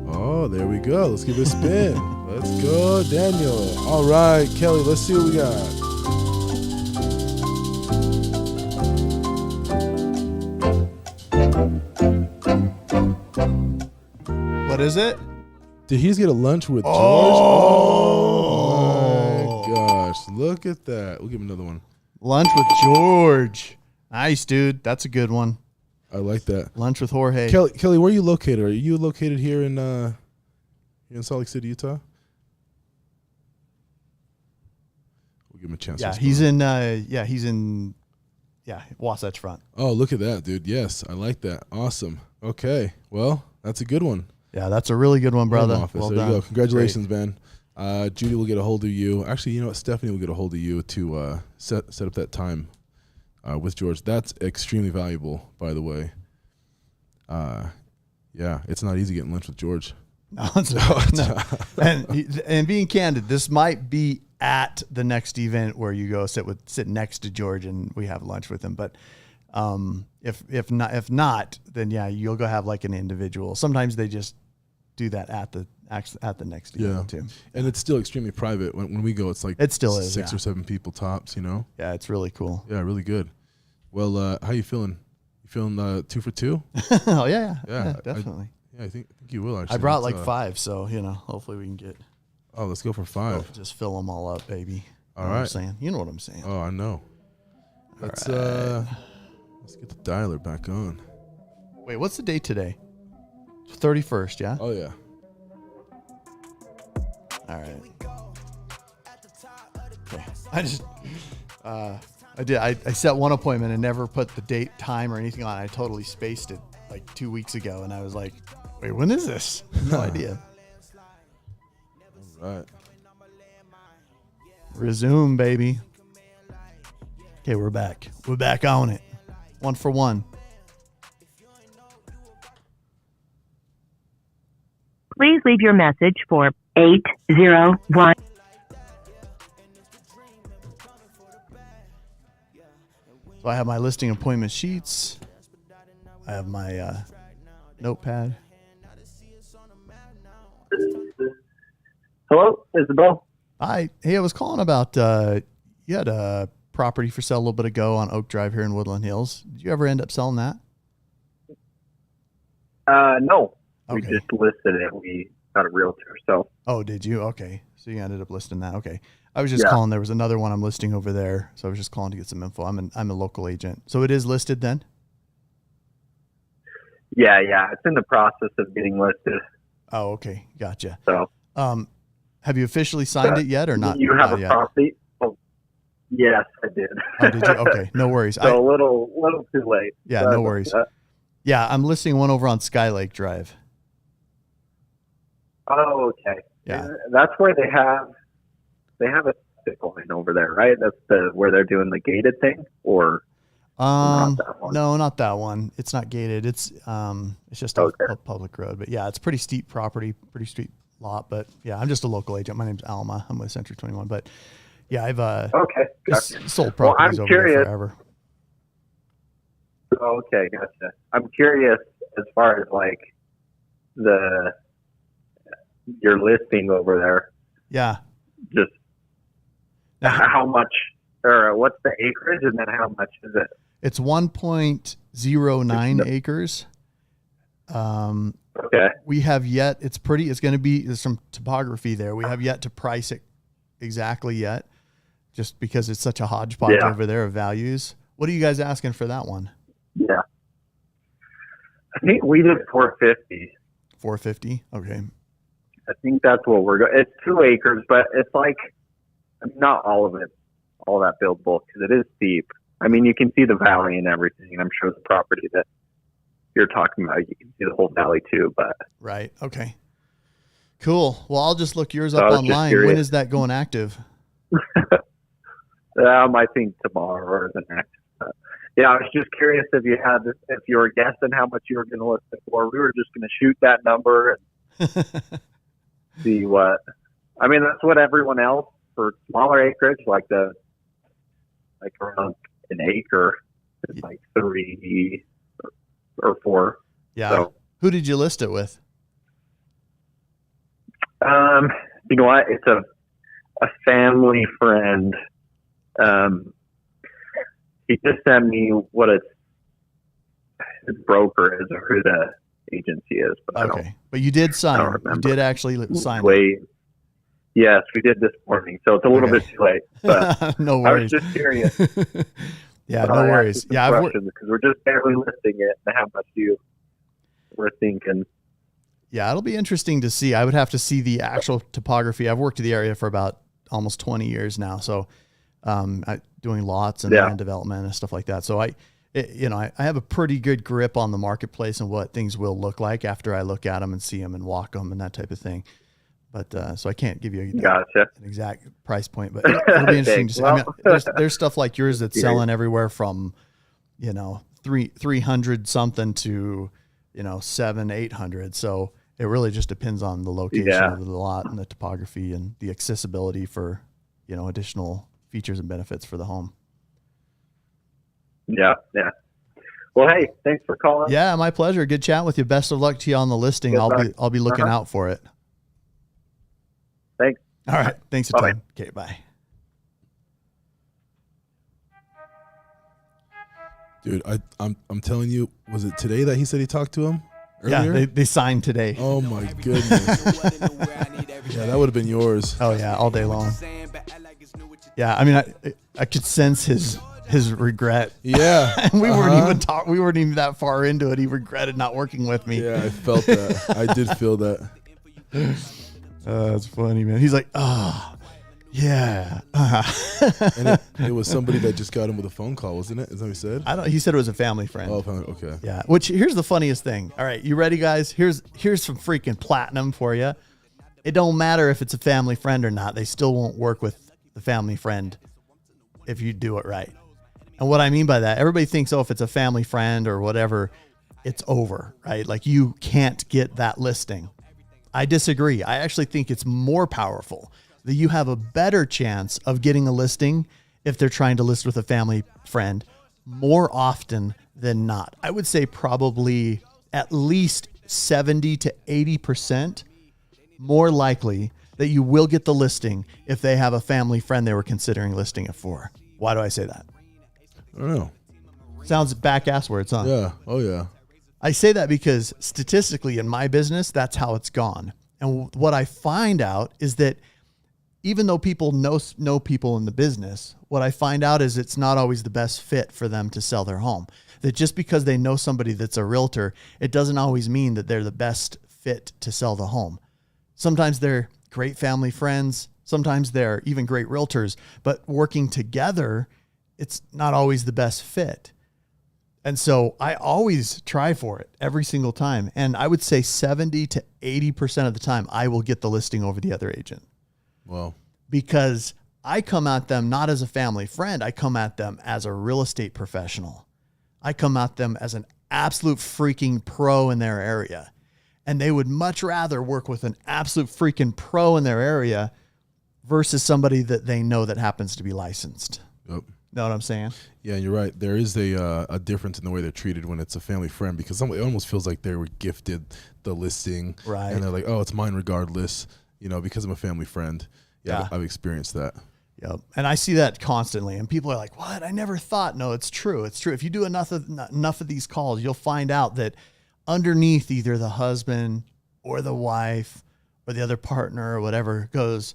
Oh, there we go. Let's give it a spin. Let's go, Daniel. All right, Kelly. Let's see what we got. What is it? Did he just get a lunch with George? Oh. My gosh. Look at that. We'll give him another one. Lunch with George. Nice, dude. That's a good one. I like that. Lunch with Jorge. Kelly, where are you located? Are you located here in Salt Lake City, Utah? We'll give him a chance. Yeah, to he's respond. in Wasatch Front. Oh, look at that, dude. Yes, I like that. Awesome. Okay. Well, that's a good one. Yeah, that's a really good one, brother. Home office. Well there done. you go. Congratulations, man. Judy will get a hold of you. Actually, you know what? Stephanie will get a hold of you to set up that time with George. That's extremely valuable, by the way. Yeah, it's not easy getting lunch with George. No, it's not. No. And being candid, this might be at the next event where you go sit next to George and we have lunch with him. But if not, then yeah, you'll go have like an individual. Sometimes they just do that at the next event too. And it's still extremely private. When we go, it's like it still is 6 or 7 people tops. Yeah, it's really cool. Yeah, really good. Well, how you feeling? You feeling 2 for 2? Oh yeah, definitely. I think you will actually. I brought like 5, so hopefully we can get. Oh, let's go for 5. Just fill them all up, baby. All know right. what I'm saying? You know what I'm saying. Oh, I know. Let's get the dialer back on. Wait, what's the date today? 31st, yeah? Oh yeah. All right. Okay. I set one appointment and never put the date, time, or anything on. I totally spaced it like 2 weeks ago, and I was like, wait, when is this? No idea. All right. Resume, baby. Okay, we're back. We're back on it. 1 for 1. Please leave your message for 801. So I have my listing appointment sheets. I have my notepad. Hello, Isabel. Hey, I was calling about you had a property for sale a little bit ago on Oak Drive here in Woodland Hills. Did you ever end up selling that? No. Okay. We just listed it. We got a realtor, so. Oh, did you? Okay. So you ended up listing that. Okay. I was just calling. There was another one I'm listing over there. So I was just calling to get some info. I'm a local agent. So it is listed then? Yeah. It's in the process of getting listed. Oh, okay. Gotcha. So. Have you officially signed it yet or not? You have not a yet? property? Oh, yes, I did. Oh, did you? Okay. No worries. So a little too late. Yeah, no worries. Yeah, I'm listing one over on Skylake Drive. Oh, okay. Yeah. That's where they have a stick line over there, right? That's where they're doing the gated thing, or not that one? No, not that one. It's not gated. It's just a public road. But yeah, it's pretty steep property, pretty steep lot. But yeah, I'm just a local agent. My name's Alma. I'm with Century 21. But yeah, I've sold properties over there forever. Okay, gotcha. I'm curious as far as like your listing over there. Yeah. Just how much, or what's the acreage, and then how much is it? It's 1.09 acres. Okay. We have yet. It's going to be. There's some topography there. We have yet to price it exactly yet, just because it's such a hodgepodge over there of values. What are you guys asking for that one? Yeah. I think we did 450. 450. Okay. I think that's what we're going. It's 2 acres, but it's like not all of it, all that buildable, because it is steep. I mean, you can see the valley and everything, and I'm sure the property that you're talking about, you can see the whole valley too. But right. Okay. Cool. Well, I'll just look yours up online. When is that going active? I think tomorrow or the next. Yeah, I was just curious if you were guessing how much you were going to list it for. We were just going to shoot that number and see what. I mean, that's what everyone else for smaller acreage, like around an acre, it's like 3 or 4. Yeah. So, who did you list it with? You know what? It's a family friend. He just sent me what his broker is or who the agency is. But okay. But you did sign. You did actually sign. Yes, we did this morning. So it's a little bit too late. But no worries. I was just curious. Yeah, no worries. Yeah, because we're just barely listing it and how much you were thinking. Yeah, it'll be interesting to see. I would have to see the actual topography. I've worked in the area for about almost 20 years now. So doing lots and land development and stuff like that. So I have a pretty good grip on the marketplace and what things will look like after I look at them and see them and walk them and that type of thing. But so I can't give you an exact price point, but it'll be interesting to see. I mean, there's stuff like yours that's selling everywhere from, 300 something to, 700-800. So It really just depends on the location Yeah. of the lot and the topography and the accessibility for, additional features and benefits for the home. Yeah. Well, hey, thanks for calling. Yeah, my pleasure. Good chat with you. Best of luck to you on the listing. Good luck. I'll be looking Uh-huh. out for it. Thanks. All right. Thanks a Bye-bye. ton. Okay, bye. Dude, I'm telling you, was it today that he said he talked to him Yeah, earlier? they signed today. Oh my goodness. Yeah, that would have been yours. Oh yeah, all day long. Yeah, I mean, I could sense his regret. Yeah. And we weren't even that far into it. He regretted not working with me. Yeah, I felt that. I did feel that. That's funny, man. He's like, oh, yeah. And it was somebody that just got him with a phone call, wasn't it? Is that what he said? He said it was a family friend. Oh, okay. Yeah. Which, here's the funniest thing. All right, you ready, guys? Here's some freaking platinum for you. It don't matter if it's a family friend or not. They still won't work with the family friend if you do it right. And what I mean by that, everybody thinks, if it's a family friend or whatever, it's over, right? Like you can't get that listing. I disagree. I actually think it's more powerful that you have a better chance of getting a listing if they're trying to list with a family friend more often than not. I would say probably at least 70 to 80% more likely that you will get the listing if they have a family friend they were considering listing it for. Why do I say that? I don't know. Sounds back-ass words, huh? Yeah. Oh, yeah. I say that because statistically in my business, that's how it's gone. And what I find out is that even though people know people in the business, what I find out is it's not always the best fit for them to sell their home. That just because they know somebody that's a realtor, it doesn't always mean that they're the best fit to sell the home. Sometimes they're great family friends. Sometimes they're even great realtors, but working together, it's not always the best fit. And so I always try for it every single time. And I would say 70 to 80% of the time, I will get the listing over the other agent. Well, Because I come at them not as a family friend. I come at them as a real estate professional. I come at them as an absolute freaking pro in their area. And they would much rather work with an absolute freaking pro in their area versus somebody that they know that happens to be licensed. yep. Know what I'm saying? Yeah, you're right. There is a difference in the way they're treated when it's a family friend because it almost feels like they were gifted the listing. Right. And they're like, oh, it's mine regardless, because I'm a family friend. Yeah. Yeah. I've experienced that. Yep. And I see that constantly. And people are like, what? I never thought. No, it's true. It's true. If you do enough of these calls, you'll find out that underneath either the husband or the wife or the other partner or whatever goes,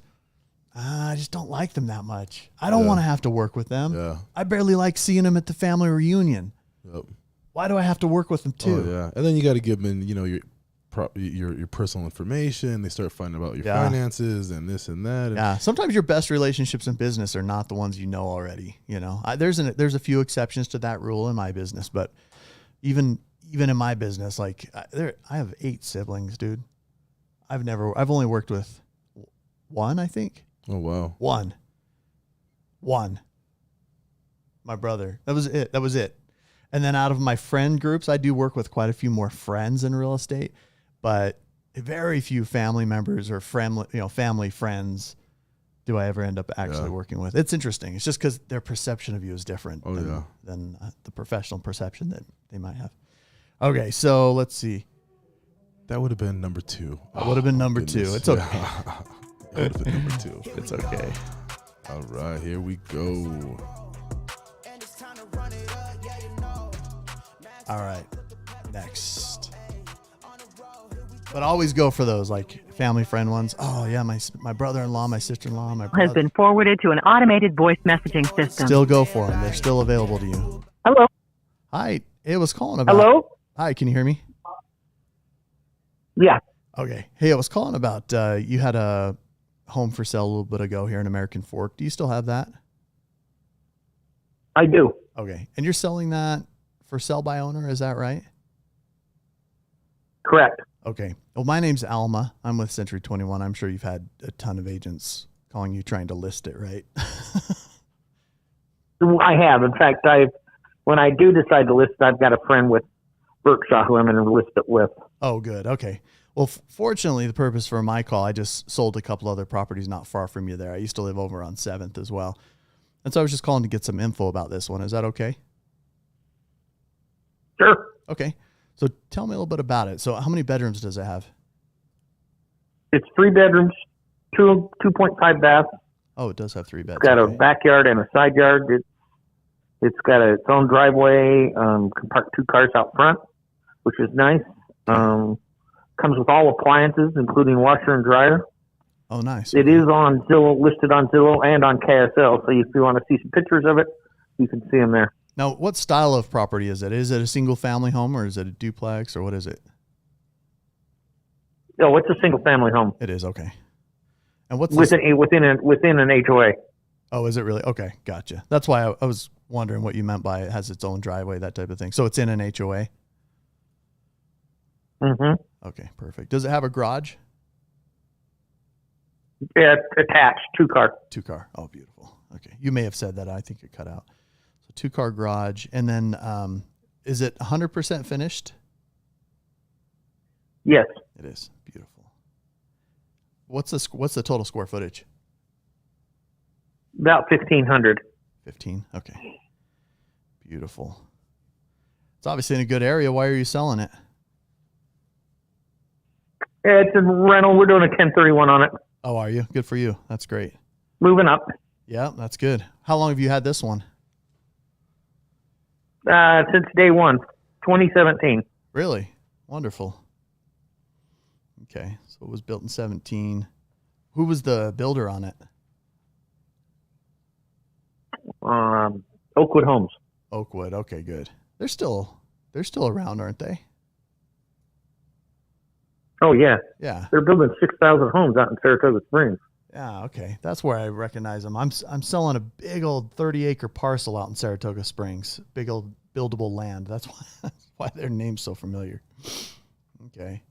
I just don't like them that much. I don't want to have to work with them. Yeah. I barely like seeing them at the family reunion. Yep. Why do I have to work with them too? Oh, yeah. And then you got to give them, your personal information. They start finding about your finances and this and that. And Yeah. Sometimes your best relationships in business are not the ones you know already. There's a few exceptions to that rule in my business, but even in my business, like I have 8 siblings, dude. I've only worked with one, I think. Oh, wow. One. My brother. That was it. And then out of my friend groups, I do work with quite a few more friends in real estate, but very few family members or family friends do I ever end up actually working with. It's interesting. It's just because their perception of you is different than the professional perception that they might have. Okay, so let's see. That would have been number 2. That would have been number 2. goodness. It's okay. Yeah. That would have been number 2. It's okay. All right, here we go. All right, next. But always go for those like family friend ones. Oh yeah, my brother-in-law, my sister-in-law, my brother. Has been forwarded to an automated voice messaging system. Still go for them. They're still available to you. Hello. Hi, I was calling about. Hello. Hi, can you hear me? Yeah. Okay. Hey, I was calling about you had a home for sale a little bit ago here in American Fork. Do you still have that? I do. Okay. And you're selling that for sell by owner, is that right? Correct. Okay. Well, my name's Alma. I'm with Century 21. I'm sure you've had a ton of agents calling you trying to list it, right? I have. In fact, when I do decide to list, I've got a friend with Berkshire who I'm going to list it with. Oh, good. Okay. Well, fortunately, the purpose for my call, I just sold a couple other properties not far from you there. I used to live over on 7th as well. And so I was just calling to get some info about this one. Is that okay? Sure. Okay. So tell me a little bit about it. So how many bedrooms does it have? It's 3 bedrooms, 2.5 baths. Oh, it does have 3 beds. It's got okay. a backyard and a side yard. It's got its own driveway. Can park 2 cars out front, which is nice. Comes with all appliances, including washer and dryer. Oh, nice. It is on Zillow, listed on Zillow and on KSL. So if you want to see some pictures of it, you can see them there. Now, what style of property is it? Is it a single family home or is it a duplex or what is it? Oh, it's a single family home. It is. Okay. And what's within an HOA. Oh, is it really? Okay. Gotcha. That's why I was wondering what you meant by it has its own driveway, that type of thing. So it's in an HOA? Mm-hmm. Okay, perfect. Does it have a garage? Yeah, attached, 2 car. 2 car. Oh, beautiful. Okay. You may have said that. I think it cut out. So 2 car garage. And then is it 100% finished? Yes. It is. Beautiful. What's the total square footage? About 1,500. 15. Okay. Beautiful. It's obviously in a good area. Why are you selling it? It's a rental. We're doing a 1031 on it. Oh, are you? Good for you. That's great. Moving up. Yeah, that's good. How long have you had this one? Since day one, 2017. Really? Wonderful. Okay. So it was built in 17. Who was the builder on it? Oakwood Homes. Oakwood. Okay, good. They're still around, aren't they? Oh, yeah. Yeah. They're building 6,000 homes out in Saratoga Springs. Yeah, okay. That's where I recognize them. I'm selling a big old 30-acre parcel out in Saratoga Springs. Big old buildable land. That's why their name's so familiar. Okay.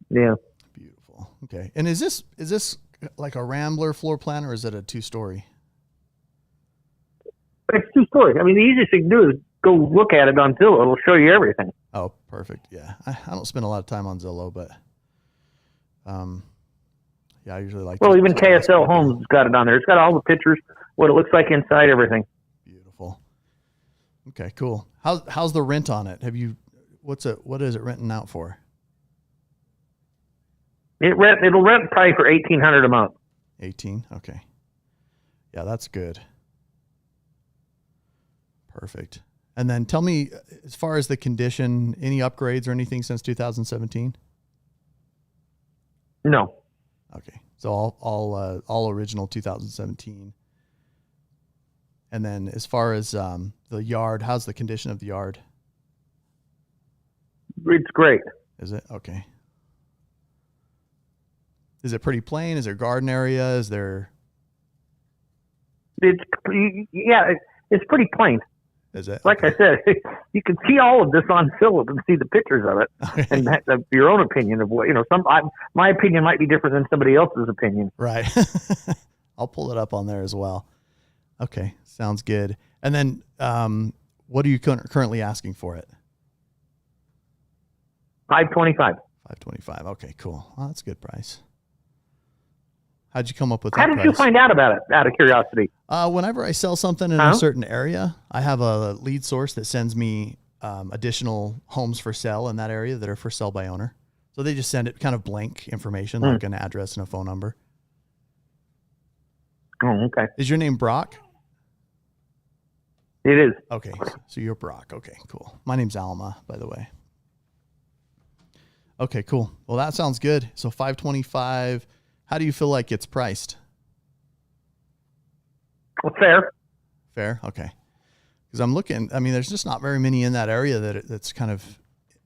Yeah. Beautiful. Okay. And is this like a Rambler floor plan or is it a 2-story? It's 2-story. I mean, the easiest thing to do is go look at it on Zillow. It'll show you everything. Oh, perfect. Yeah. I don't spend a lot of time on Zillow, but yeah, I usually like Well, to even just ask KSL people. Homes has got it on there. It's got all the pictures, what it looks like inside, everything. Beautiful. Okay, cool. How's the rent on it? What is it renting out for? It'll rent probably for $1,800 a month. 18. Okay. Yeah, that's good. Perfect. And then tell me, as far as the condition, any upgrades or anything since 2017? No. Okay. So all original 2017. And then as far as the yard, how's the condition of the yard? It's great. Is it? Okay. Is it pretty plain? Is there garden area? Is there? It's pretty plain. Is it? Like I said, you can see all of this on Zillow and see the pictures of it, Okay. and that's your own opinion of what my opinion might be different than somebody else's opinion. Right. I'll pull it up on there as well. Okay. Sounds good. And then what are you currently asking for it? $525. $525. Okay, cool. Well, that's a good price. How'd you come up with that How did price? you find out about it? Out of curiosity. Whenever I sell something in a certain area, I have a lead source that sends me additional homes for sale in that area that are for sale by owner. So they just send it kind of blank information, like an address and a phone number. Oh, okay. Is your name Brock? It is. Okay, so you're Brock. Okay, cool. My name's Alma, by the way. Okay, cool. Well, that sounds good. So $525. How do you feel like it's priced? Well, fair. Fair? Okay. Because I'm looking, I mean, there's just not very many in that area that's kind of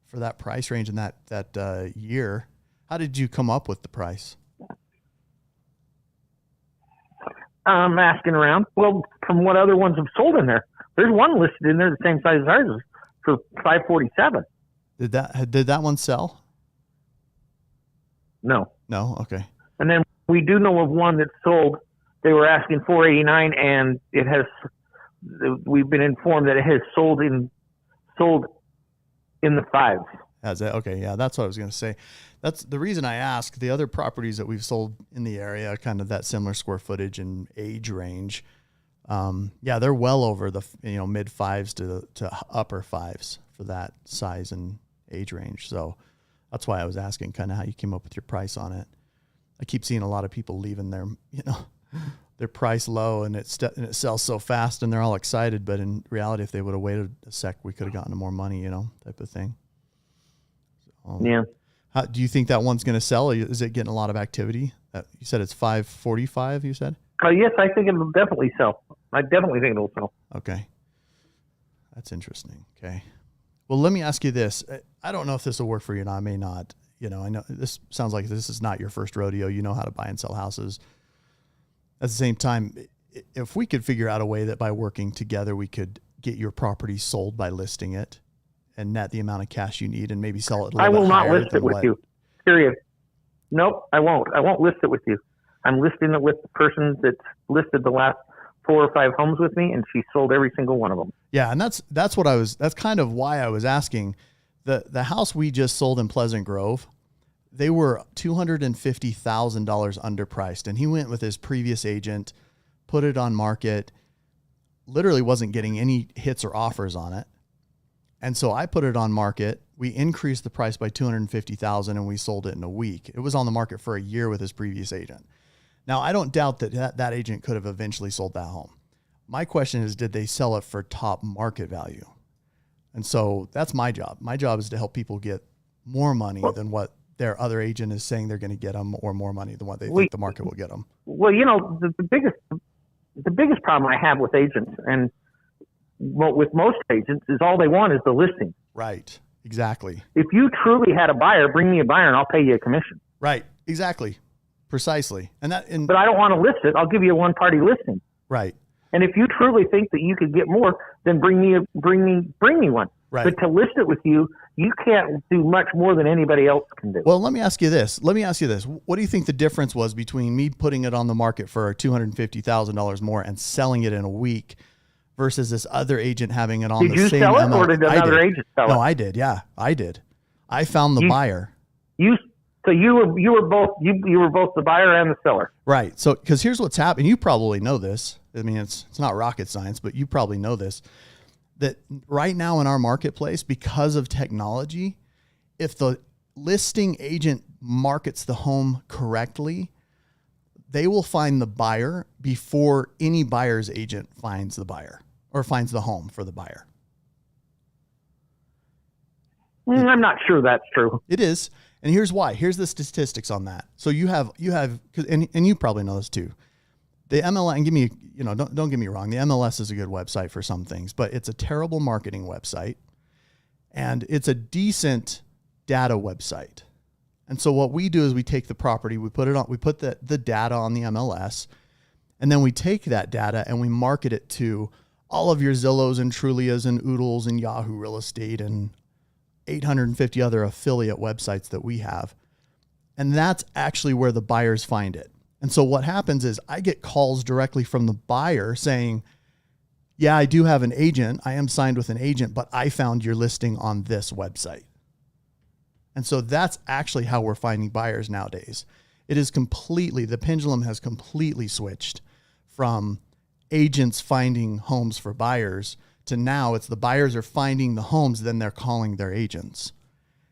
for that price range in that year. How did you come up with the price? I'm asking around. Well, from what other ones have sold in there, there's one listed in there the same size as ours is for $547. Did that one sell? No. No? Okay. And then we do know of one that sold. They were asking $489, and it has. We've been informed that it has sold in the fives. Has it? Okay. Yeah. That's what I was going to say. That's the reason I ask. The other properties that we've sold in the area, kind of that similar square footage and age range. Yeah, they're well over the, mid 5s to upper 5s for that size and age range. So that's why I was asking kind of how you came up with your price on it. I keep seeing a lot of people leaving their price low and it sells so fast and they're all excited. But in reality, if they would have waited a sec, we could have gotten more money, type of thing. So, Yeah. How, do you think that one's going to sell? Is it getting a lot of activity? You said it's 545, you said? Yes, I think it'll definitely sell. I definitely think it'll sell. Okay. That's interesting. Okay. Well, let me ask you this. I don't know if this will work for you, and I may not. I know this sounds like this is not your first rodeo. You know how to buy and sell houses. At the same time, if we could figure out a way that by working together, we could get your property sold by listing it and net the amount of cash you need and maybe sell it a little I will bit not higher list it with what- you. Period. Nope, I won't. I won't list it with you. I'm listing it with the person that's listed the last 4 or 5 homes with me, and she sold every single one of them. Yeah, and that's kind of why I was asking. The house we just sold in Pleasant Grove, they were $250,000 underpriced, and he went with his previous agent, put it on market, literally wasn't getting any hits or offers on it. And so I put it on market. We increased the price by $250,000 and we sold it in a week. It was on the market for a year with his previous agent. Now, I don't doubt that agent could have eventually sold that home. My question is, did they sell it for top market value? And so that's my job. My job is to help people get more money than what their other agent is saying they're going to get them, or more money than what they think the market will get them. Well, the biggest problem I have with agents and with most agents is all they want is the listing. Right. Exactly. If you truly had a buyer, bring me a buyer and I'll pay you a commission. Right. Exactly. Precisely. But I don't want to list it. I'll give you a one-party listing. Right. And if you truly think that you could get more, then bring me one. Right. But to list it with you, you can't do much more than anybody else can do. Well, let me ask you this. What do you think the difference was between me putting it on the market for $250,000 more and selling it in a week versus this other agent having it on the same? Did you sell it, or did another agent sell it? No, I did. Yeah, I did. I found the buyer. So you were both the buyer and the seller. Right. So because here's what's happening. You probably know this. I mean, it's not rocket science, but you probably know this. That right now in our marketplace, because of technology, if the listing agent markets the home correctly, they will find the buyer before any buyer's agent finds the buyer or finds the home for the buyer. I'm not sure that's true. It is. And here's why. Here's the statistics on that. So you have, and you probably know this too. The MLS, and don't get me wrong. The MLS is a good website for some things, but it's a terrible marketing website, and it's a decent data website. And so what we do is we take the property, we put the data on the MLS, and then we take that data and we market it to all of your Zillows and Trulias and Oodles and Yahoo Real Estate and 850 other affiliate websites that we have. And that's actually where the buyers find it. And so what happens is I get calls directly from the buyer saying, yeah, I do have an agent. I am signed with an agent, but I found your listing on this website. And so that's actually how we're finding buyers nowadays. It is the pendulum has completely switched from agents finding homes for buyers to now it's the buyers are finding the homes, then they're calling their agents.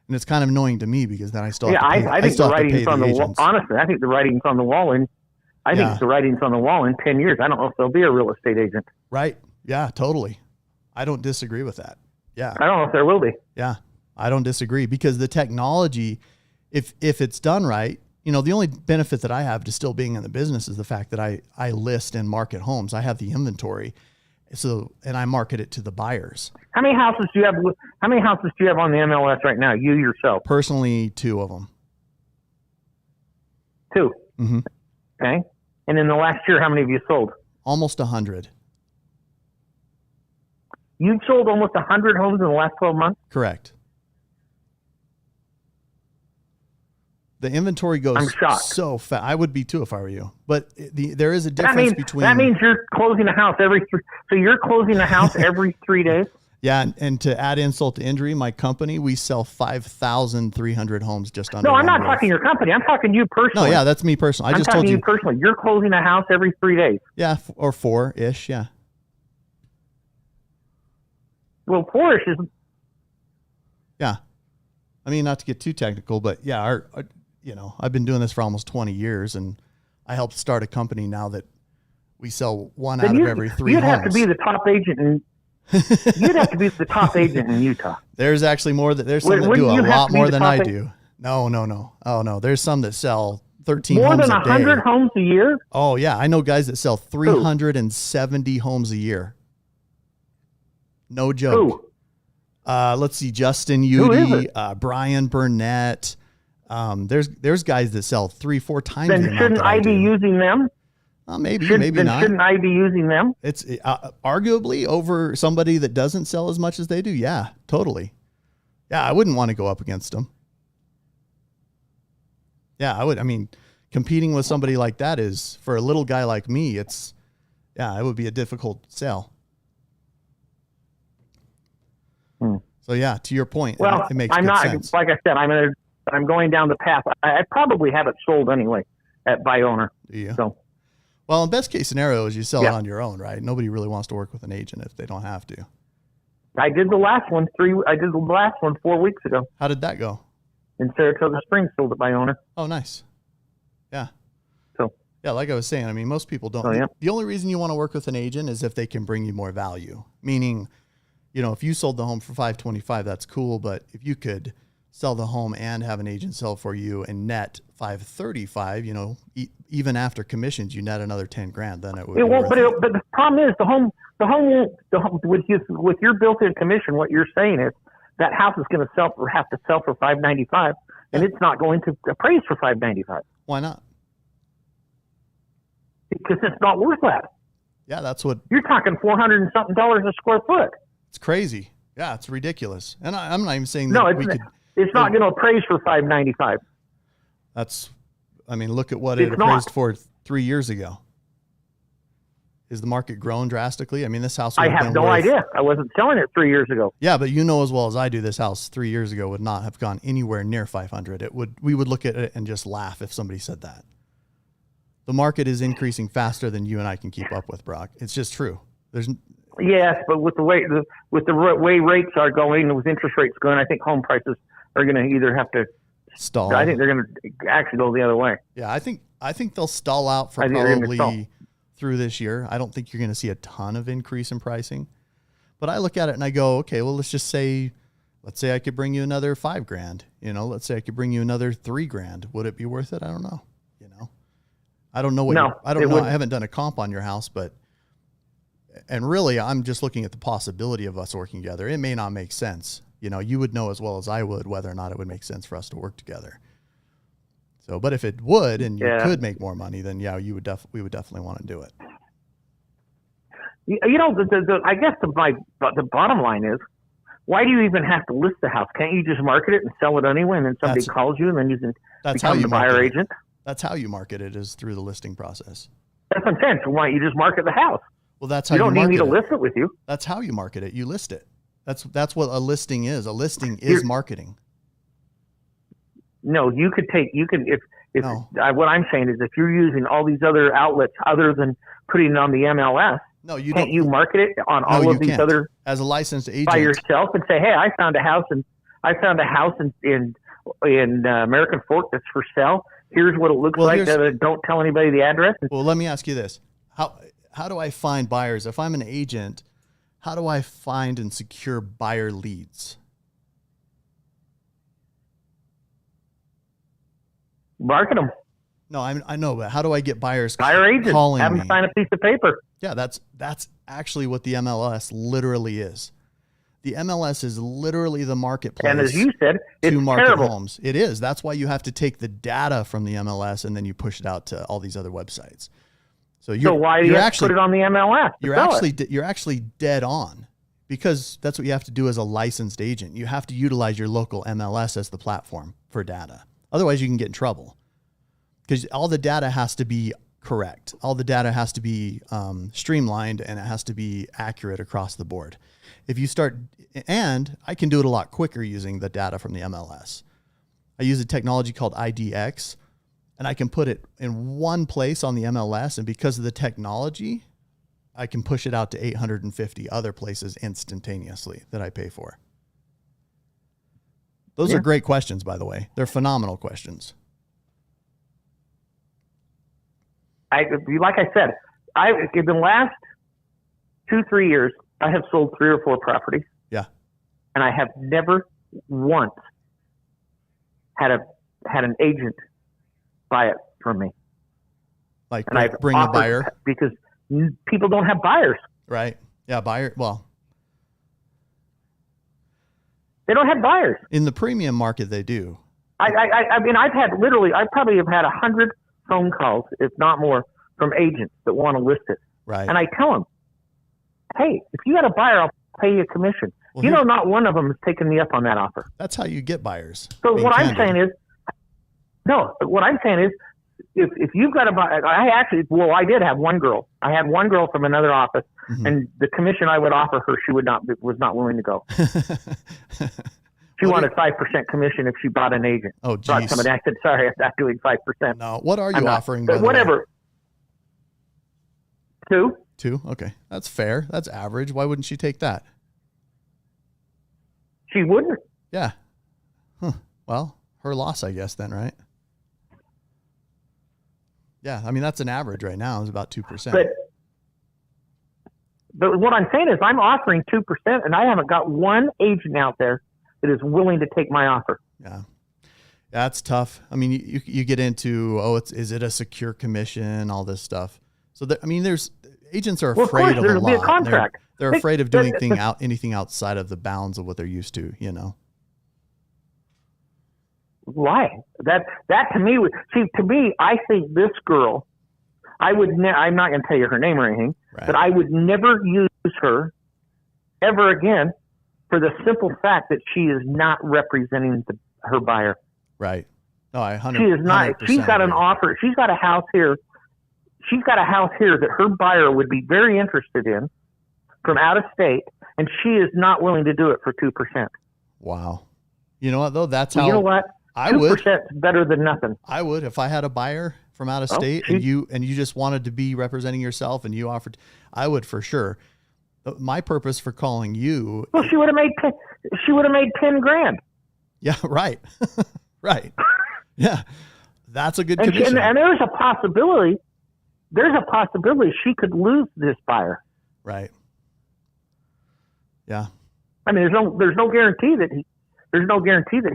And it's kind of annoying to me because then I still have to pay, I think the writing's on the wall. agents. Honestly, I think the writing's on the wall. I think the writing's on the wall in 10 years. I don't know if there'll be a real estate agent. Right. Yeah, totally. I don't disagree with that. Yeah. I don't know if there will be. Yeah. I don't disagree because the technology, if it's done right, the only benefit that I have to still being in the business is the fact that I list and market homes. I have the inventory. And I market it to the buyers. How many houses do you have? How many houses do you have on the MLS right now? You yourself? Personally, 2 of them. 2. Mm-hmm. Okay. And in the last year, how many have you sold? Almost 100. You've sold almost 100 homes in the last 12 months? Correct. The inventory goes so fast. I would be too if I were you. But there is a difference between. That means you're closing a house every 3. So you're closing a house every 3 days. Yeah, and to add insult to injury, my company, we sell 5,300 homes just under No, I'm one not roof. talking your company. I'm talking you personally. No, yeah, that's me personally. I I'm just talking told you you. personally. You're closing a house every 3 days. Yeah, or 4-ish, yeah. Well, 4-ish is Yeah. I mean, not to get too technical, but yeah, our I've been doing this for almost 20 years, and I helped start a company now that we sell one out of every 3 You'd homes. have to be the top agent you'd have to be the top agent in Utah. There's actually more that there's some that do a lot more than I do. No. Oh no, there's some that sell 13 More homes than a 100 day. homes a year? Oh yeah, I know guys that sell 370 homes a year. No joke. Who? Let's see, Justin Who is Udy, Brian Burnett. There's guys that sell 3-4 times the Then amount shouldn't that I I be do. using them? Maybe Then not. shouldn't I be using them? It's arguably over somebody that doesn't sell as much as they do. Yeah, totally. Yeah, I wouldn't want to go up against them. Yeah, I would. I mean, competing with somebody like that is, for a little guy like me, it would be a difficult sell. So yeah, to your point, Well, it makes I'm good not, sense. like I said, I'm going down the path. I probably have it sold anyway by owner. Do you? So, Well, in best case scenario is you sell it Yeah. on your own, right? Nobody really wants to work with an agent if they don't have to. I did the last one 4 weeks ago How did that go? in Saratoga Springs. Sold it by owner. Oh, nice. Yeah. So, Yeah, like I was saying, I mean, most people don't. Oh, yeah. The only reason you want to work with an agent is if they can bring you more value. Meaning, if you sold the home for $525, that's cool. But if you could sell the home and have an agent sell for you and net $535, even after commissions, you net another $10,000. Then it would. it be won't. worth it. But the problem is the home won't, with your built-in commission. What you're saying is that house is going to have to sell for $595, and it's not going to appraise for $595 Why not? because it's not worth that. Yeah, that's what. You're talking $400 and something a square foot. It's crazy. Yeah, it's ridiculous. And I'm not even saying No, that we could. it's not going to appraise for $595. Look at what it It's appraised not. for 3 years ago. Is the market grown drastically? I mean, this house would I have have been no worth, idea. I wasn't selling it 3 years ago. Yeah, but you know as well as I do, this house 3 years ago would not have gone anywhere near 500. We would look at it and just laugh if somebody said that. The market is increasing faster than you and I can keep up with, Brock. It's just true. Yes, but with the way rates are going, with interest rates going, I think home prices are going to either have to stall. I think they're going to actually go the other way. Yeah, I think they'll stall out for I think they're gonna stall. probably through this year. I don't think you're going to see a ton of increase in pricing. But I look at it and I go, okay, well, let's say I could bring you another $5,000. Let's say I could bring you another $3,000. Would it be worth it? I don't know. I don't know what. No, I don't know. wouldn't. I haven't done a comp on your house, and really, I'm just looking at the possibility of us working together. It may not make sense. You would know as well as I would whether or not it would make sense for us to work together. So, but if it would, and you could make more money, then yeah, we would definitely want to do it. I guess the bottom line is, why do you even have to list the house? Can't you just market it and sell it anyway, and then somebody calls you, and then you can become the buyer agent? That's how you market it, is through the listing process. That's what I'm saying. So why don't you just market the house? Well, that's how you don't need me to market list it with you. That's how you market it. You list it. That's what a listing is. A listing is marketing. No, No. What I'm saying is if you're using all these other outlets other than putting it on the MLS, No, you can't don't. you market it on all of these can't. other As a licensed agent by yourself and say, hey, I found a house in American Fork that's for sale. Here's what it looks like. Don't tell anybody the address. Well, let me ask you this: how do I find buyers? If I'm an agent, how do I find and secure buyer leads? Market them. No, I know, but how do I get buyers Buyer agent. calling Have me? them sign a piece of paper. Yeah, that's actually what the MLS literally is. The MLS is literally the marketplace. And as you said, it's to market terrible. homes. It is. That's why you have to take the data from the MLS and then you push it out to all these other websites. So why do you have to put it on the MLS? You're actually dead on, because that's what you have to do as a licensed agent. You have to utilize your local MLS as the platform for data. Otherwise, you can get in trouble, because all the data has to be correct. All the data has to be streamlined, and it has to be accurate across the board. If you start, and I can do it a lot quicker using the data from the MLS. I use a technology called IDX, and I can put it in one place on the MLS, and because of the technology, I can push it out to 850 other places instantaneously that I pay for. Those are great questions, by the way. They're phenomenal questions. Like I said, in the last 2-3 years, I have sold 3 or 4 properties. Yeah. And I have never once had an agent buy it from me. Like and I've bring a buyer? Because people don't have buyers. Right. Yeah, buyer. Well, they don't have buyers. In the premium market, they do. I mean, I probably have had 100 phone calls, if not more, from agents that want to list it. Right. And I tell them, hey, if you got a buyer, I'll pay you a commission. Well, not one of them has taken me up on that offer. That's how you get buyers. So what I'm saying is, if you've got a buyer, I did have one girl. I had one girl from another office, and the commission I would offer her, she was not willing to go. She wanted 5% commission if she bought an agent. Oh, geez. Somebody, I said, sorry, I'm not doing 5%. No. What are you offering? But whatever. 2. 2. Okay. That's fair. That's average. Why wouldn't she take that? She wouldn't. Yeah. Huh. Well, her loss, I guess, then, right? Yeah. I mean, that's an average right now. It's about 2%. But what I'm saying is I'm offering 2%, and I haven't got one agent out there that is willing to take my offer. Yeah. That's tough. I mean, you get into, is it a secure commission, all this stuff. So there's agents are afraid of a lot. Be a contract. They're afraid of doing anything outside of the bounds of what they're used to, Why? That to me, I think this girl, I'm not going to tell you her name or anything, right, but I would never use her ever again for the simple fact that she is not representing her buyer. Right. No, 100%. She is not. She's got an offer. She's got a house here. She's got a house here that her buyer would be very interested in from out of state, and she is not willing to do it for 2%. Wow. You know what, though? That's how. You know what? I would. 2% is better than nothing. I would. If I had a buyer from out of state and you just wanted to be representing yourself and you offered, I would for sure. But my purpose for calling you. Well, she would have made $10,000. Yeah, right. Right. Yeah. That's a good commission. And there's a possibility she could lose this buyer. Right. Yeah. I mean, there's no guarantee that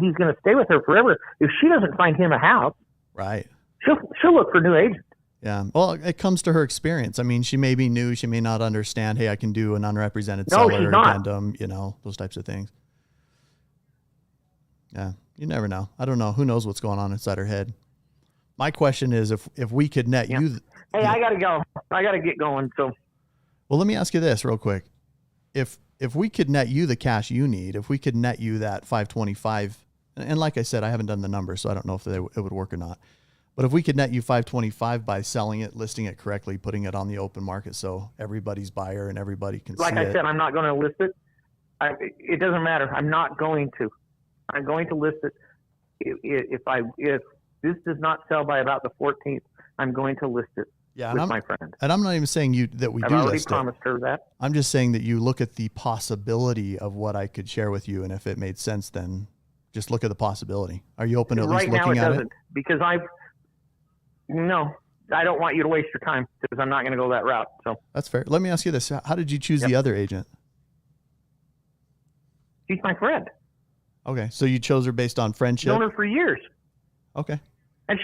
he's going to stay with her forever. If she doesn't find him a house, right, she'll look for a new agent. Yeah. Well, it comes to her experience. I mean, she may be new. She may not understand, hey, I can do an unrepresented seller addendum, those types of things. Yeah. You never know. I don't know. Who knows what's going on inside her head? My question is if we could net you. Hey, I got to go. I got to get going. So. Well, let me ask you this real quick. If we could net you the cash you need, if we could net you that 525, and like I said, I haven't done the numbers, so I don't know if it would work or not. But if we could net you 525 by selling it, listing it correctly, putting it on the open market so everybody's buyer and everybody can see it. Like I said, I'm not going to list it. It doesn't matter. I'm not going to. I'm going to list it. If this does not sell by about the 14th, I'm going to list it with my friend. And I'm not even saying that we I've do already list promised her that. I'm just saying that you look at the possibility of what I could share with you, and if it made sense, then just look at the possibility. Are you open to at least looking at it? Right now it doesn't, because no, I don't want you to waste your time because I'm not going to go that route. So that's fair. Let me ask you this: how did you choose the other agent? She's my friend. Okay, so you chose her based on friendship. Known her for years. Okay. And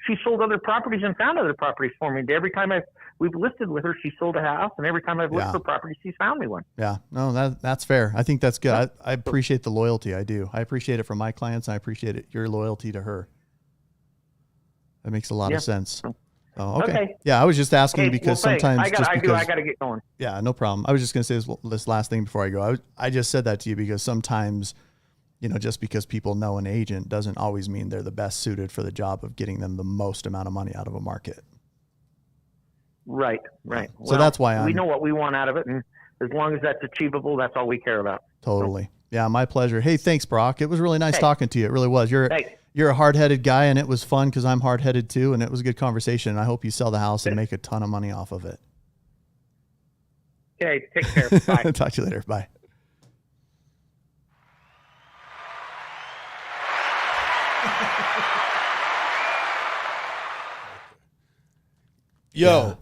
she sold other properties and found other properties for me. Every time we've listed with her, she sold a house, and every time I've looked for properties, she's found me one. Yeah, no, that's fair. I think that's good. I appreciate the loyalty. I do. I appreciate it from my clients. And I appreciate your loyalty to her. That makes a lot of sense. Oh, okay. Yeah, I was just asking because sometimes I got to get going. Yeah, no problem. I was just going to say this last thing before I go. I just said that to you because sometimes, just because people know an agent doesn't always mean they're the best suited for the job of getting them the most amount of money out of a market. Right. So that's why we know what we want out of it, and as long as that's achievable, that's all we care about. Totally. Yeah, my pleasure. Hey, thanks, Brock. It was really nice talking to you. It really was. Hey. You're a hard-headed guy, and it was fun because I'm hard-headed too, and it was a good conversation. And I hope you sell the house and make a ton of money off of it. Okay, take care. Bye. Talk to you later. Bye. Yo.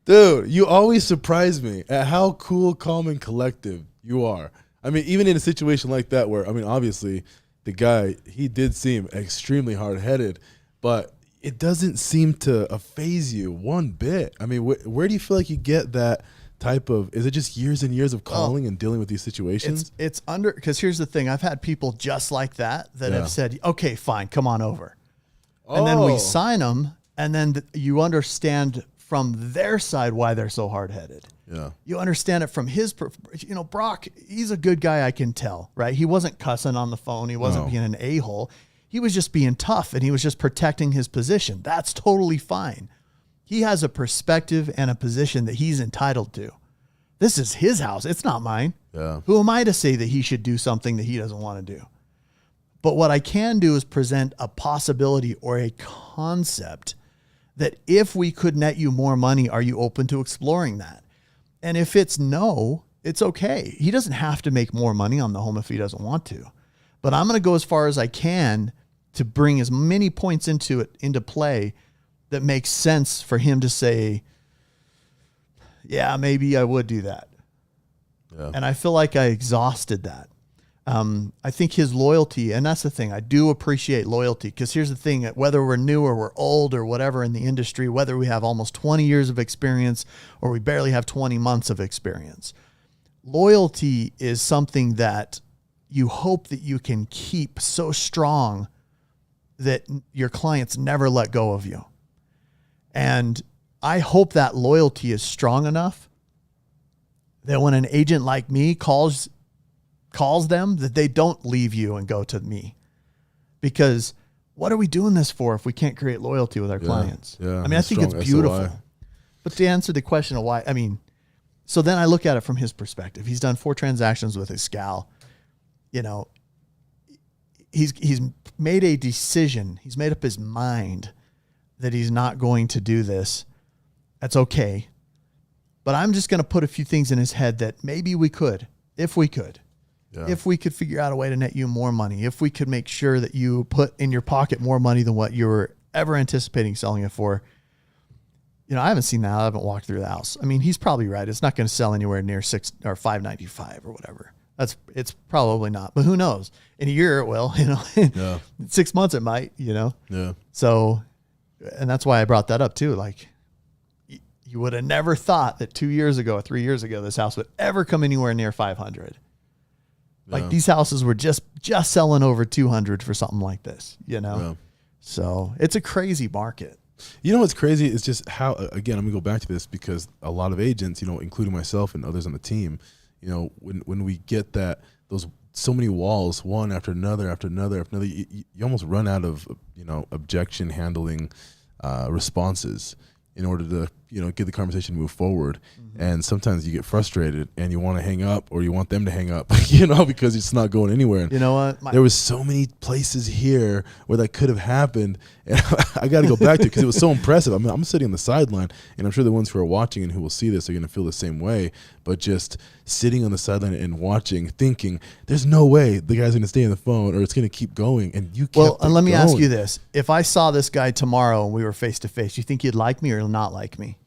Dude, you always surprise me at how cool, calm, and collective you are. I mean, even in a situation like that where, I mean, obviously, the guy, he did seem extremely hard-headed, but it doesn't seem to faze you one bit. I mean, where do you feel like you get that type of, is it just years and years of calling and dealing with these situations? It's under, because here's the thing. I've had people just like that have said, okay, fine, come on over. And then we sign them, and then you understand from their side why they're so hard-headed. Yeah. You understand it from his, Brock, he's a good guy, I can tell, right? He wasn't cussing on the phone. He wasn't being an a-hole. He was just being tough, and he was just protecting his position. That's totally fine. He has a perspective and a position that he's entitled to. This is his house. It's not mine. Yeah. Who am I to say that he should do something that he doesn't want to do? But what I can do is present a possibility or a concept that if we could net you more money, are you open to exploring that? And if it's no, it's okay. He doesn't have to make more money on the home if he doesn't want to. But I'm going to go as far as I can to bring as many points into play that makes sense for him to say, yeah, maybe I would do that. Yeah. And I feel like I exhausted that. I think his loyalty, and that's the thing, I do appreciate loyalty, because here's the thing, whether we're new or we're old or whatever in the industry, whether we have almost 20 years of experience or we barely have 20 months of experience, loyalty is something that you hope that you can keep so strong that your clients never let go of you. And I hope that loyalty is strong enough that when an agent like me calls them, that they don't leave you and go to me. Because what are we doing this for if we can't create loyalty with our clients? Yeah, I mean, I think it's beautiful. SOI. But to answer the question of why, I mean, so then I look at it from his perspective. He's done 4 transactions with his gal. You know, he's made a decision. He's made up his mind that he's not going to do this. That's okay. But I'm just going to put a few things in his head that maybe we could, if we could. Yeah. If we could figure out a way to net you more money, if we could make sure that you put in your pocket more money than what you were ever anticipating selling it for. You know, I haven't seen that. I haven't walked through the house. I mean, he's probably right. It's not going to sell anywhere near $6 or $595 or whatever. It's probably not, but who knows? In a year it will, you know. Yeah. 6 months it might, you know. Yeah. So, and that's why I brought that up too. Like, you would have never thought that 2 years ago or 3 years ago this house would ever come anywhere near 500. Like these houses were just selling over 200 for something like this, you know? Yeah. So it's a crazy market. You know what's crazy is just how, again, I'm gonna go back to this because a lot of agents, you know, including myself and others on the team, you know, when we get those so many walls, one after another, you almost run out of, you know, objection handling responses in order to, you know, get the conversation move forward. Mm-hmm. And sometimes you get frustrated and you want to hang up or you want them to hang up, you know, because it's not going anywhere. And you know what? There was so many places here where that could have happened. And I got to go back to it because it was so impressive. I mean, I'm sitting on the sideline and I'm sure the ones who are watching and who will see this are going to feel the same way, but just sitting on the sideline and watching, thinking there's no way the guy's going to stay on the phone or it's going to keep going. And you kept and let me ask going. you this. If I saw this guy tomorrow and we were face to face, you think he'd like me or not like me?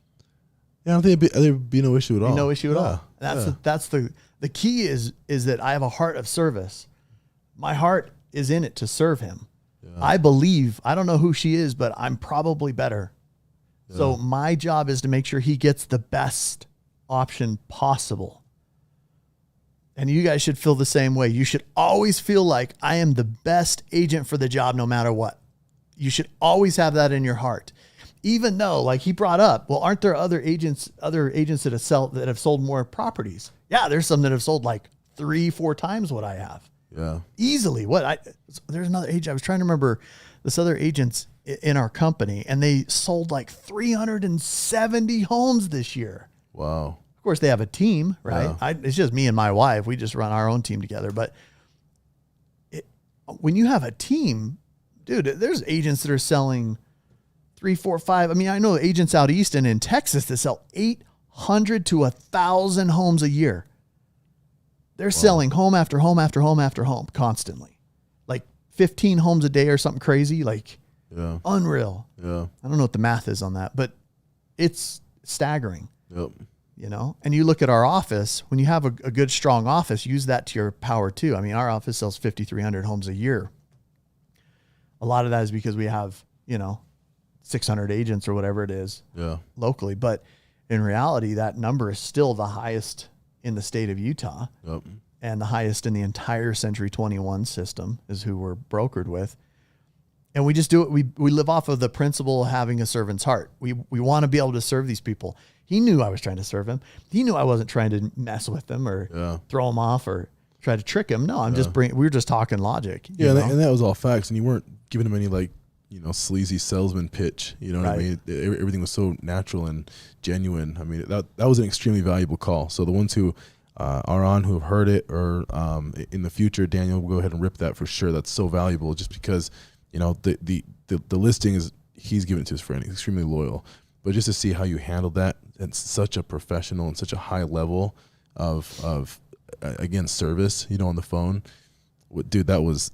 Yeah, I don't think there'd be no issue at all. No issue at all. That's the key is that I have a heart of service. My heart is in it to serve him. Yeah. I believe, I don't know who she is, but I'm probably better. Yeah. So my job is to make sure he gets the best option possible. And you guys should feel the same way. You should always feel like I am the best agent for the job no matter what. You should always have that in your heart. Even though, like he brought up, well, aren't there other agents that have sold more properties? Yeah, there's some that have sold like 3-4 times what I have. Yeah. Easily. There's another agent. I was trying to remember this other agent's in our company, and they sold like 370 homes this year. Wow. Of course, they have a team, right? Yeah. It's just me and my wife. We just run our own team together. But when you have a team, dude, there's agents that are selling 3, 4, 5. I mean, I know agents out east and in Texas that sell 800 to 1,000 homes a year. They're selling home after home after home after home constantly, like 15 homes a day or something crazy, like unreal. Yeah. I don't know what the math is on that, but it's staggering. Yep. You know, and you look at our office, when you have a good, strong office, use that to your power too. I mean, our office sells 5,300 homes a year. A lot of that is because we have, 600 agents or whatever it is locally. But in reality, that number is still the highest in the state of Utah and the highest in the entire Century 21 system is who we're brokered with. And we just do it. We live off of the principle of having a servant's heart. We want to be able to serve these people. He knew I was trying to serve him. He knew I wasn't trying to mess with him or throw him off or try to trick him. No, we were just talking logic. Yeah. And that was all facts. And you weren't giving him any sleazy salesman pitch. You know what I mean? Everything was so natural and genuine. I mean, that was an extremely valuable call. So the ones who are on, who have heard it, or in the future, Daniel will go ahead and rip that for sure. That's so valuable just because, the listing is, he's given it to his friend. He's extremely loyal. But just to see how you handled that at such a professional and such a high level of again, service, on the phone, dude, that was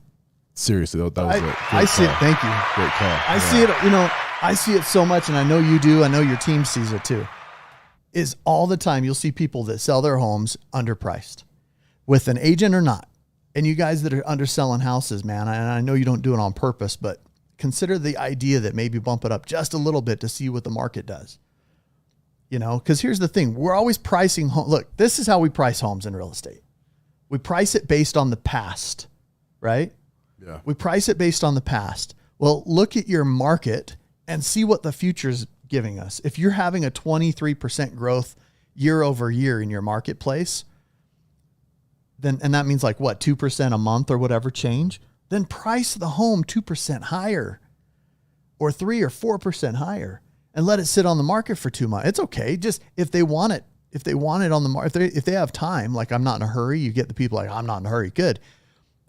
seriously, that was a great I see call. it. Thank you. Great call. I see it, I see it so much, and I know you do. I know your team sees it too. Is all the time you'll see people that sell their homes underpriced with an agent or not. And you guys that are underselling houses, man, and I know you don't do it on purpose, but consider the idea that maybe bump it up just a little bit to see what the market does. Because here's the thing. We're always pricing home. Look, this is how we price homes in real estate. We price it based on the past, right? Yeah. We price it based on the past. Well, look at your market and see what the future's giving us. If you're having a 23% growth year over year in your marketplace, then, and that means like what, 2% a month or whatever change, then price the home 2% higher or 3 or 4% higher and let it sit on the market for 2 months. It's okay. Just if they want it on the market, if they have time, like I'm not in a hurry, you get the people like, I'm not in a hurry. Good.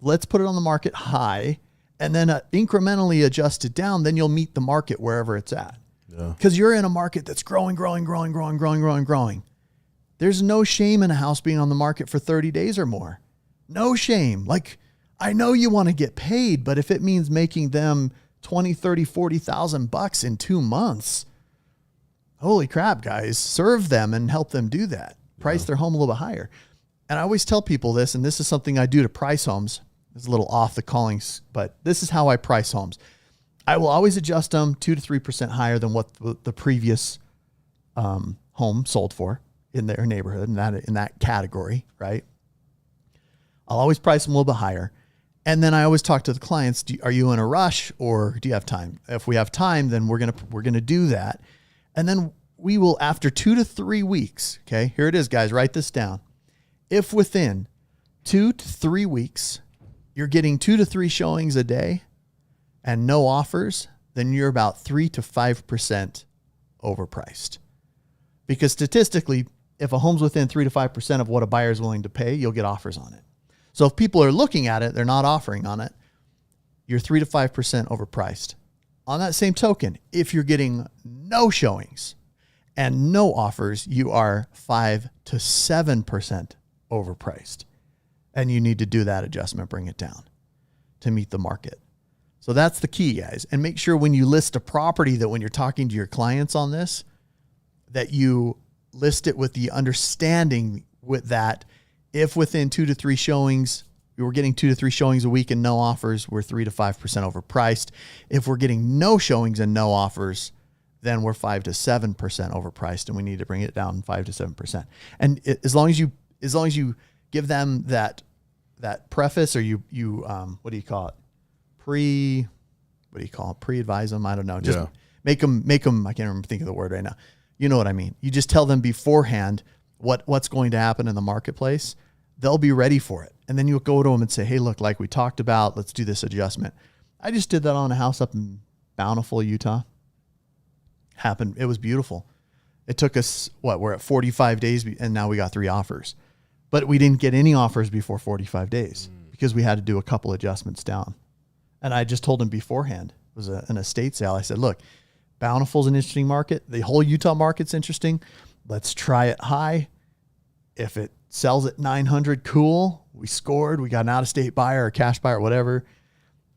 Let's put it on the market high and then incrementally adjust it down. Then you'll meet the market wherever it's at. Because you're in a market that's growing. There's no shame in a house being on the market for 30 days or more. No shame. Like, I know you want to get paid, but if it means making them 20, 30, 40,000 bucks in 2 months, holy crap, guys, serve them and help them do that. Price their home a little bit higher. And I always tell people this, and this is something I do to price homes. It's a little off the callings, but this is how I price homes. I will always adjust them 2 to 3% higher than what the previous home sold for in their neighborhood, in that category, right? I'll always price them a little bit higher. And then I always talk to the clients, are you in a rush or do you have time? If we have time, then we're going to do that. And then we will, after 2 to 3 weeks, okay, here it is, guys, write this down. If within 2 to 3 weeks, you're getting 2 to 3 showings a day and no offers, then you're about 3 to 5% overpriced. Because statistically, if a home's within 3 to 5% of what a buyer is willing to pay, you'll get offers on it. So if people are looking at it, they're not offering on it, you're 3 to 5% overpriced. On that same token, if you're getting no showings and no offers, you are 5 to 7% overpriced. And you need to do that adjustment, bring it down to meet the market. So that's the key, guys. And make sure when you list a property that when you're talking to your clients on this, that you list it with the understanding with that if within 2 to 3 showings, we're getting 2 to 3 showings a week and no offers, we're 3 to 5% overpriced. If we're getting no showings and no offers, then we're 5 to 7% overpriced, and we need to bring it down 5 to 7%. And as long as you give them that preface, or you what do you call it? Pre-advise them. I don't know. Just make them. I can't remember, think of the word right now. You know what I mean? You just tell them beforehand what's going to happen in the marketplace. They'll be ready for it. And then you'll go to them and say, hey, look, like we talked about, let's do this adjustment. I just did that on a house up in Bountiful, Utah. Happened. It was beautiful. It took us, we're at 45 days, and now we got 3 offers. But we didn't get any offers before 45 days because we had to do a couple adjustments down. And I just told him beforehand, it was an estate sale. I said, look, Bountiful's an interesting market. The whole Utah market's interesting. Let's try it high. If it sells at 900, cool. We scored. We got an out-of-state buyer or cash buyer or whatever.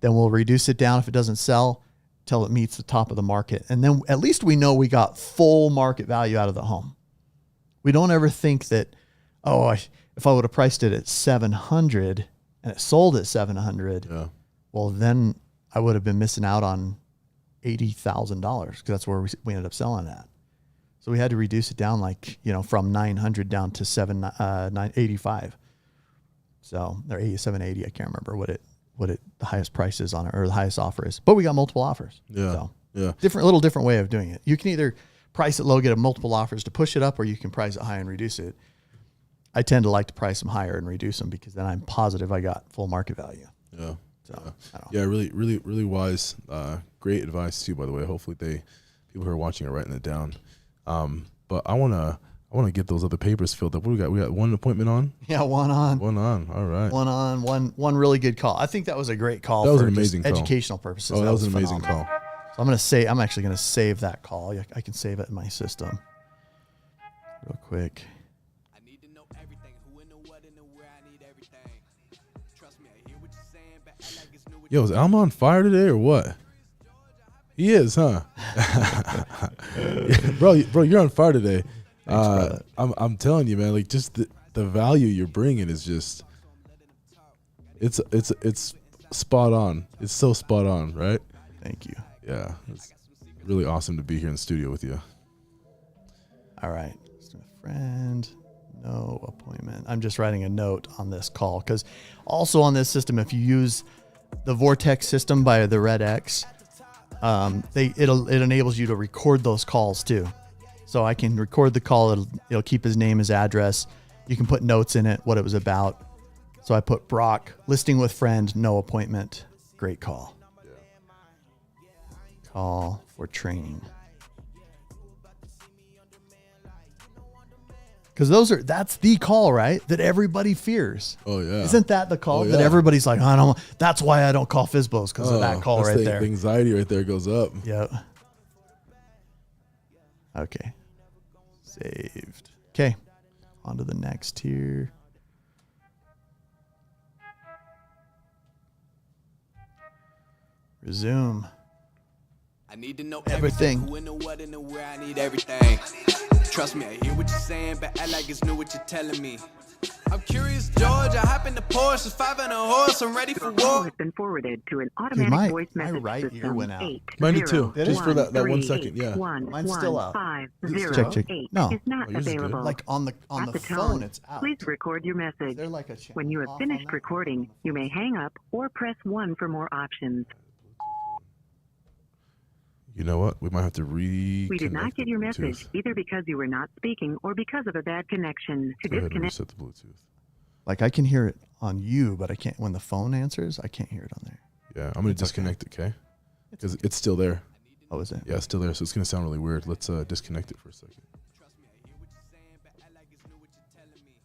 Then we'll reduce it down if it doesn't sell till it meets the top of the market. And then at least we know we got full market value out of the home. We don't ever think that, if I would have priced it at 700 and it sold at 700, well, then I would have been missing out on $80,000 because that's where we ended up selling at. So we had to reduce it down from 900 down to 985. So they're 780. I can't remember what the highest price is on it or the highest offer is, but we got multiple offers. Yeah. So different way of doing it. You can either price it low, get multiple offers to push it up, or you can price it high and reduce it. I tend to like to price them higher and reduce them because then I'm positive I got full market value. Yeah. So, Really, really, really wise. Great advice too, by the way. Hopefully people who are watching are writing it down. But I want to get those other papers filled up. What do we got? We got one appointment on? Yeah, one on. All right. One really good call. I think that was a great call. That was for an amazing call. Educational purposes. Oh, that was an amazing call. So I'm actually going to save that call. I can save it in my system real quick. I need to know everything. Who in the what and the where. I need everything. Trust me, I hear what you're saying, but I like it's new. Yo, is Alma on fire today or what? He is, huh? bro, you're on fire today. Thanks, I'm telling you, man. Like, just the value you're bringing is just, it's spot on. It's so spot on, right? Thank you. Yeah, it's really awesome to be here in the studio with you. All right, friend, no appointment. I'm just writing a note on this call because also on this system, if you use the Vortex system by the Red X, it enables you to record those calls too. So I can record the call. It'll keep his name, his address. You can put notes in it, what it was about. So I put Brock, listing with friend, no appointment. Great call. Call for training. Because that's the call, right? That everybody fears. Oh yeah. Isn't that the call that everybody's like, that's why I don't call Fsbo'S because of that call right there. The anxiety right there goes up. Yep. Okay. Saved. Okay. On to the next here. Resume. I need to know everything. Who in the what and the where. I need everything. Trust me, I hear what you're saying, but I like it's new what you're telling me. I'm curious, George. I hop in the Porsche, 5 and a horse. I'm ready for war. Has been forwarded to an automatic voice message my right system. ear went out. Mine did too. Just for that 1 second. Yeah. Mine's still out. 508 No. is not yours is good. available. Like on the At the phone, tone, it's out. please record your message. They're like a channel When you have off on finished that? recording, you may hang up or press 1 for more options. You know what? We might have to We did not get your message either because you were not speaking or because of a bad connection. To Go ahead and disconnect. reset the Bluetooth. Like I can hear it on you, but I can't when the phone answers. I can't hear it on there. Yeah, I'm gonna disconnect it, okay? Because it's still there. Oh, is it? Yeah, it's still there, so it's gonna sound really weird. Let's disconnect it for a second. Trust me, I hear what you're saying, but I like it's new what you're telling me.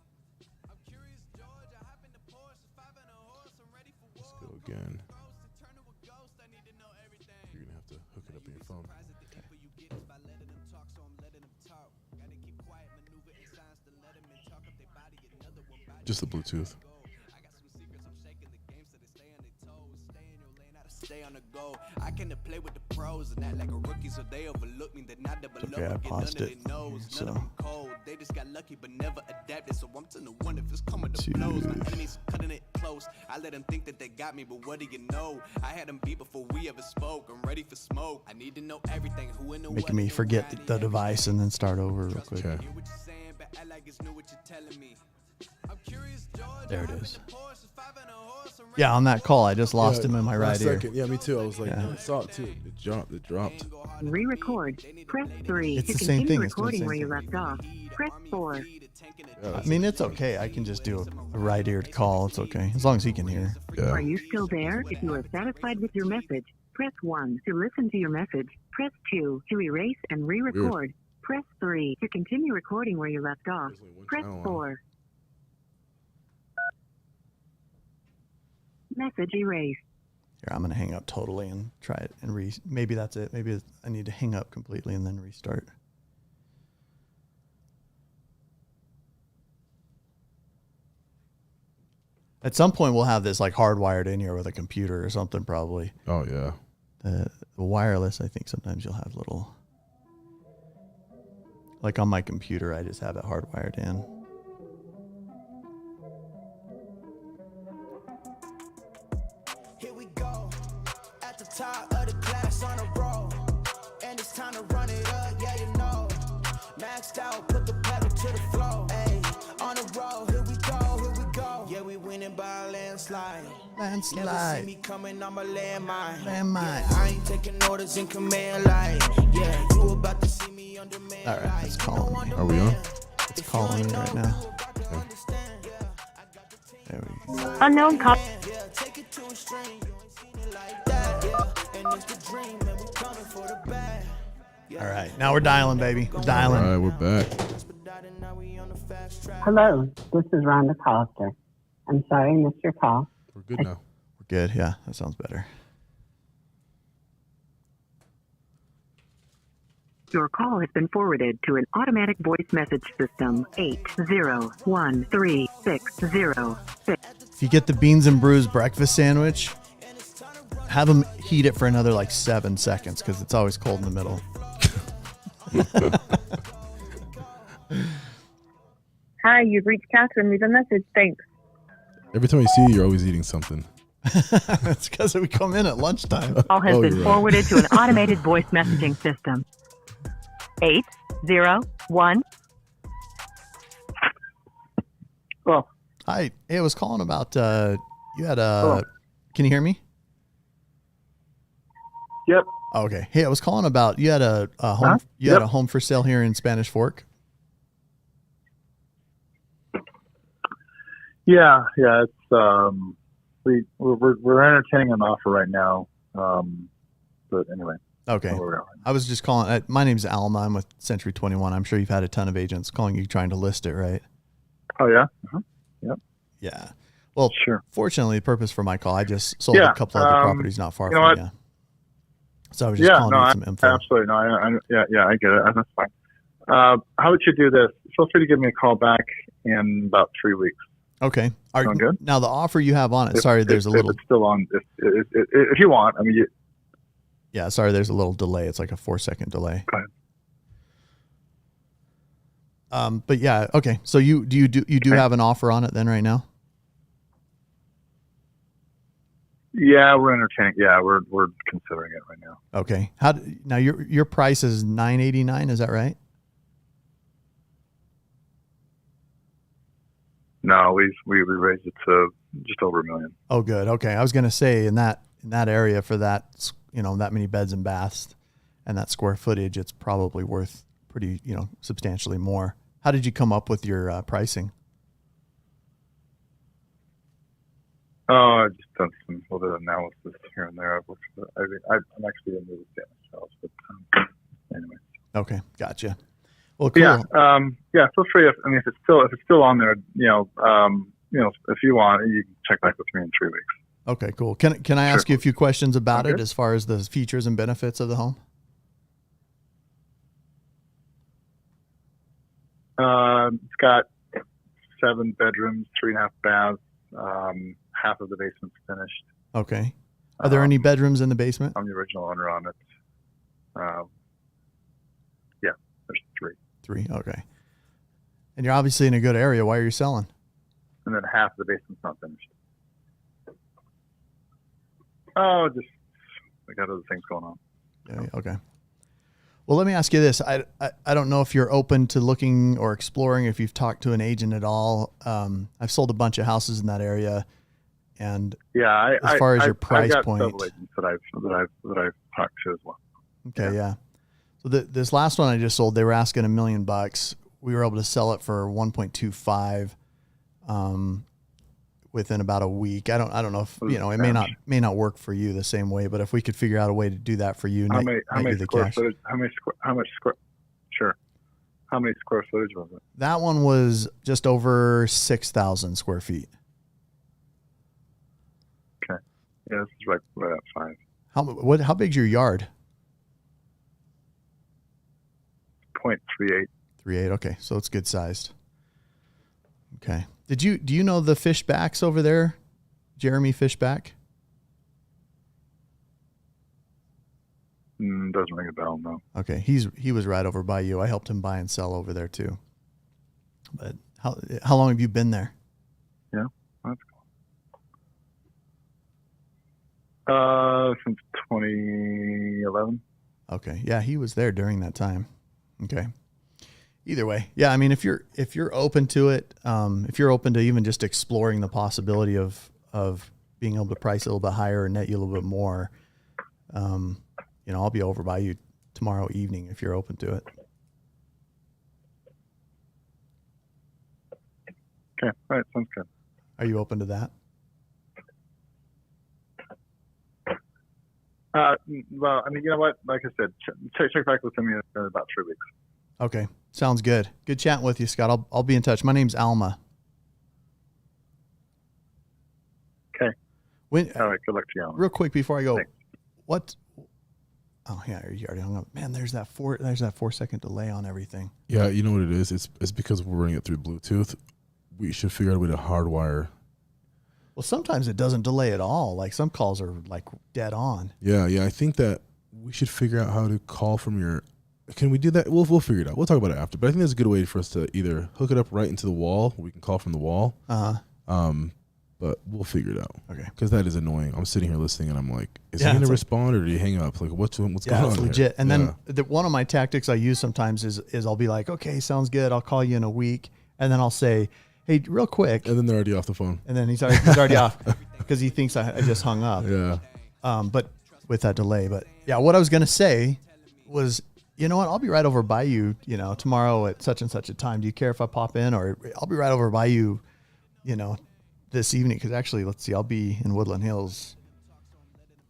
I'm curious, George. I hop in the Porsche, 5 and a horse. I'm ready for war. Let's go again. Turn to a ghost. I need to know everything. You're gonna have to hook it up in your phone. Just the Bluetooth. Stay on the go. I can play with the pros and act like a rookie, so they overlook me. They're not double Okay, I paused it. None of them cold. They just got lucky, but never adapted. So I'm to wonder if it's coming to blows. My enemies cutting it close. I let them think that they got me, but what do you know? I had them beat before we ever spoke. I'm ready for smoke. I need to know everything. Who in the Making me forget the device and then start over real quick. Okay. There it is. Yeah, on that call, I just lost him in my right ear. Second. Yeah, me too. I was like, I saw it too. It dropped. Re-record. Press 3 It's to the same continue thing. It's doing the recording same where you thing. left off. Press 4. I mean, it's okay. I can just do a right-eared call. It's okay. As long as he can hear. Yeah. Are you still there? If you are satisfied with your message, Press 1 to listen to your message. Press 2 to erase and re-record. Press 3 to continue recording where you left off. There's only one Press channel on. 4. Message erased. Here, I'm going to hang up totally and try it and maybe that's it. Maybe I need to hang up completely and then restart. At some point, we'll have this like hardwired in here with a computer or something, probably. Oh yeah. The wireless, I think sometimes you'll have little, like on my computer, I just have it hardwired in. Here we go, at the top of the class on a roll, and it's time to run it up, yeah you know, maxed out, put the pedal to the floor, hey, on a roll, here we go, yeah we winning by a landslide. Never see me coming, I'm a landmine. Yeah, I ain't taking orders in command like, yeah, you about to see me on demand. All right, it's calling me. Are we on? It's calling me right now. There we go. Unknown call. All right, now we're dialing, baby. We're dialing. All right, we're back. Hello, this is Rhonda Collister. I'm sorry I missed your call. We're good now. We're good. Yeah, that sounds better. Your call has been forwarded to an automatic voice message system. 8013606. If you get the beans and brews breakfast sandwich, have them heat it for another like 7 seconds because it's always cold in the middle. Hi, you've reached Catherine. Leave a message. Thanks. Every time I see you, you're always eating something. It's because we come in at lunchtime. Call has Oh, been you're right. forwarded to an automated voice messaging system. 801. Oh, Hi. Hey, I was calling about you had a. Can you hear me? yep. Oh, okay. Hey, I was calling about you had a home. Huh? You had Yep. a home for sale here in Spanish Fork. Yeah. It's we're entertaining an offer right now. But anyway. Okay. That's where we are. I was just calling. My name's Alma. I'm with Century 21. I'm sure you've had a ton of agents calling you trying to list it, right? Oh yeah. Yeah. Well, Sure. fortunately, the purpose for my call, I just sold Yeah, a couple other properties not far you know from what? you. So I was just Yeah. calling No. you some info. Absolutely. No. I get it. That's fine. How would you do this? Feel free to give me a call back in about 3 weeks. Okay. Sound good? Now the offer you have on it. If- Sorry, there's if a little. If it's still on, if you want, I mean, Yeah. Sorry, there's a little delay. It's like a 4-second delay. Go ahead. But yeah. Okay. So you do Okay. have an offer on it then right now? Yeah, we're entertaining. Yeah, we're considering it right now. Okay. Now your price is $989. Is that right? No, we raised it to just over $1 million. Oh, good. Okay. I was going to say in that area for that, that many beds and baths and that square footage, it's probably worth pretty, substantially more. How did you come up with your pricing? Oh, I just done some little bit of analysis here and there. I'm actually in real estate myself, but anyway. Okay. Gotcha. Well, cool. Yeah, feel free. If it's still on there, if you want, you can check back with me in 3 weeks. Okay, cool. Can I ask you a few questions about Okay. it as far as the features and benefits of the home? It's got 7 bedrooms, 3.5 baths. Half of the basement's finished. Okay. Are there any bedrooms in the basement? I'm the original owner on it. Yeah, there's 3. 3. Okay. And you're obviously in a good area. Why are you selling? And then half of the basement's not finished. Oh, just I got other things going on. Yeah, okay. Well, let me ask you this. I don't know if you're open to looking or exploring, if you've talked to an agent at all. I've sold a bunch of houses in that area, and Yeah, as far as your price I've got point, several agents that I've talked to as well. okay, yeah. So this last one I just sold, they were asking $1 million. We were able to sell it for 1.25. within about a week. I don't know if it may not work for you the same way, but if we could figure out a way to do that for you, How many square footage? How much square? Sure. How many square footage was it? That one was just over 6,000 square feet. Okay. Yeah, this is right at 5. How big's your yard? 0.38. 38. Okay, so it's good sized. Okay. Do you know the Fishbacks over there? Jeremy Fishback? Doesn't ring a bell, no. Okay, he was right over by you. I helped him buy and sell over there too. But how long have you been there? Yeah, that's cool. Since 2011. Okay, yeah, he was there during that time. Okay. Either way, yeah. I mean, if you're open to it, if you're open to even just exploring the possibility of being able to price a little bit higher and net you a little bit more, I'll be over by you tomorrow evening if you're open to it. Okay, all right, sounds good. Are you open to that? Well, I mean, you know what? Like I said, check back with me in about 3 weeks. Okay, sounds good. Good chatting with you, Scott. I'll be in touch. My name's Alma. Okay. All right. Good luck to you, Alma. Real quick before I go, Thanks. What? Oh yeah, you already hung up. Man, there's that 4-second delay on everything. Yeah, you know what it is? It's because we're running it through Bluetooth. We should figure out a way to hardwire. Well, sometimes it doesn't delay at all. Like some calls are like dead on. Yeah. I think that we should figure out how to call from your. Can we do that? We'll figure it out. We'll talk about it after. But I think that's a good way for us to either hook it up right into the wall. We can call from the wall. But we'll figure it out. Okay. Because that is annoying. I'm sitting here listening and I'm like, is he going to respond or did he hang up? Like, what's going on? Legit. Here? And then one of my tactics I use sometimes is I'll be like, okay, sounds good. I'll call you in a week. And then I'll say, hey, real quick. And then they're already off the phone. And then he's already off because he thinks I just hung up. Yeah. But with that delay. But yeah, what I was going to say was, you know what? I'll be right over by you, tomorrow at such and such a time. Do you care if I pop in? Or I'll be right over by you, this evening. Because actually, let's see, I'll be in Woodland Hills.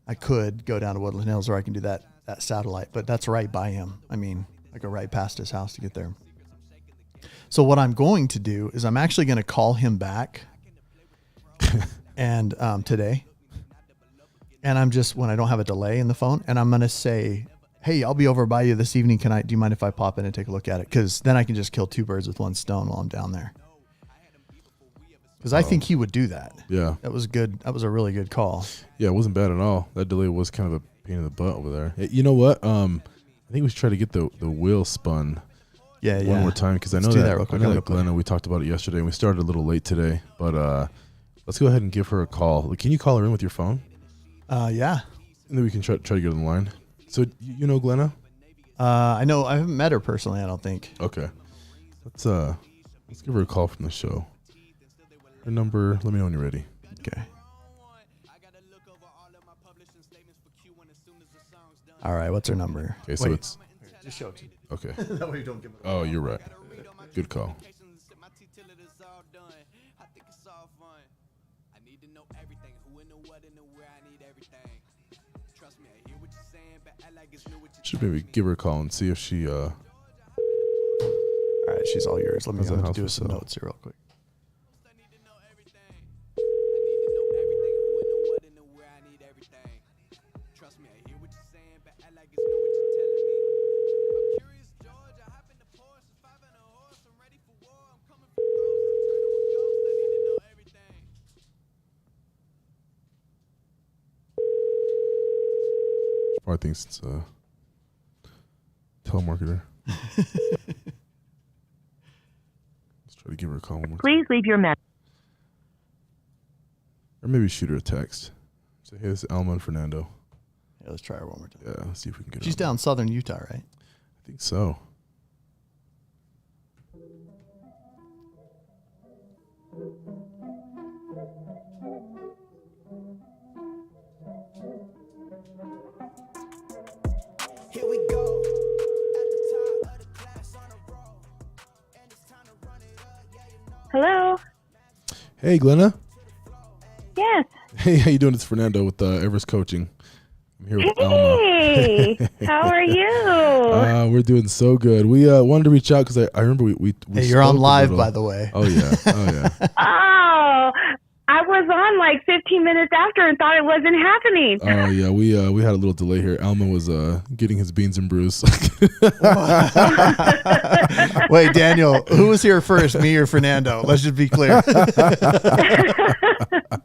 I could go down to Woodland Hills or I can do that satellite. But that's right by him. I mean, I go right past his house to get there. So what I'm going to do is I'm actually going to call him back and today. And I'm just, when I don't have a delay in the phone, and I'm going to say, hey, I'll be over by you this evening. Do you mind if I pop in and take a look at it? Because then I can just kill 2 birds with 1 stone while I'm down there. Because I think he would do that. Yeah. That was good. That was a really good call. Yeah, it wasn't bad at all. That delay was kind of a pain in the butt over there. Hey, you know what? I think we should try to get the wheel spun one more time. Because I know that Glenna, we talked about it yesterday, and we started a little late today. But let's go ahead and give her a call. Can you call her in with your phone? Yeah. And then we can try to get on the line. So you know Glenna? I know. I haven't met her personally, I don't think. Okay. Let's give her a call from the show. Her number, let me know when you're ready. Okay. All right, what's her number? Okay, so it's... Just show it to you. Okay. That way you don't give it away. Oh, you're right. Good call. Should maybe give her a call and see if she... All right, she's all yours. Let me do some notes here real quick. Probably thinks it's a telemarketer. Let's try to give her a call one more time. Please leave your message. Or maybe shoot her a text. Say, hey, this is Alma and Fernando. Yeah, let's try her one more time. Yeah, let's see if we can get her. She's down southern Utah, right? I think so. Here we go. Hello. Hey, Glenna. Yes. Hey, how you doing? It's Fernando with Everest Coaching. I'm here with Hey, Alma. how are you? We're doing so good. We wanted to reach out because I remember we Hey, you're on spoke a live, little. by the way. Oh yeah, oh yeah. Oh, I was on like 15 minutes after and thought it wasn't happening. Oh yeah, we had a little delay here. Alma was getting his beans and brews. Wait, Daniel, who was here first, me or Fernando? Let's just be clear.